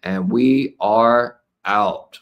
Speaker 2: and we are out.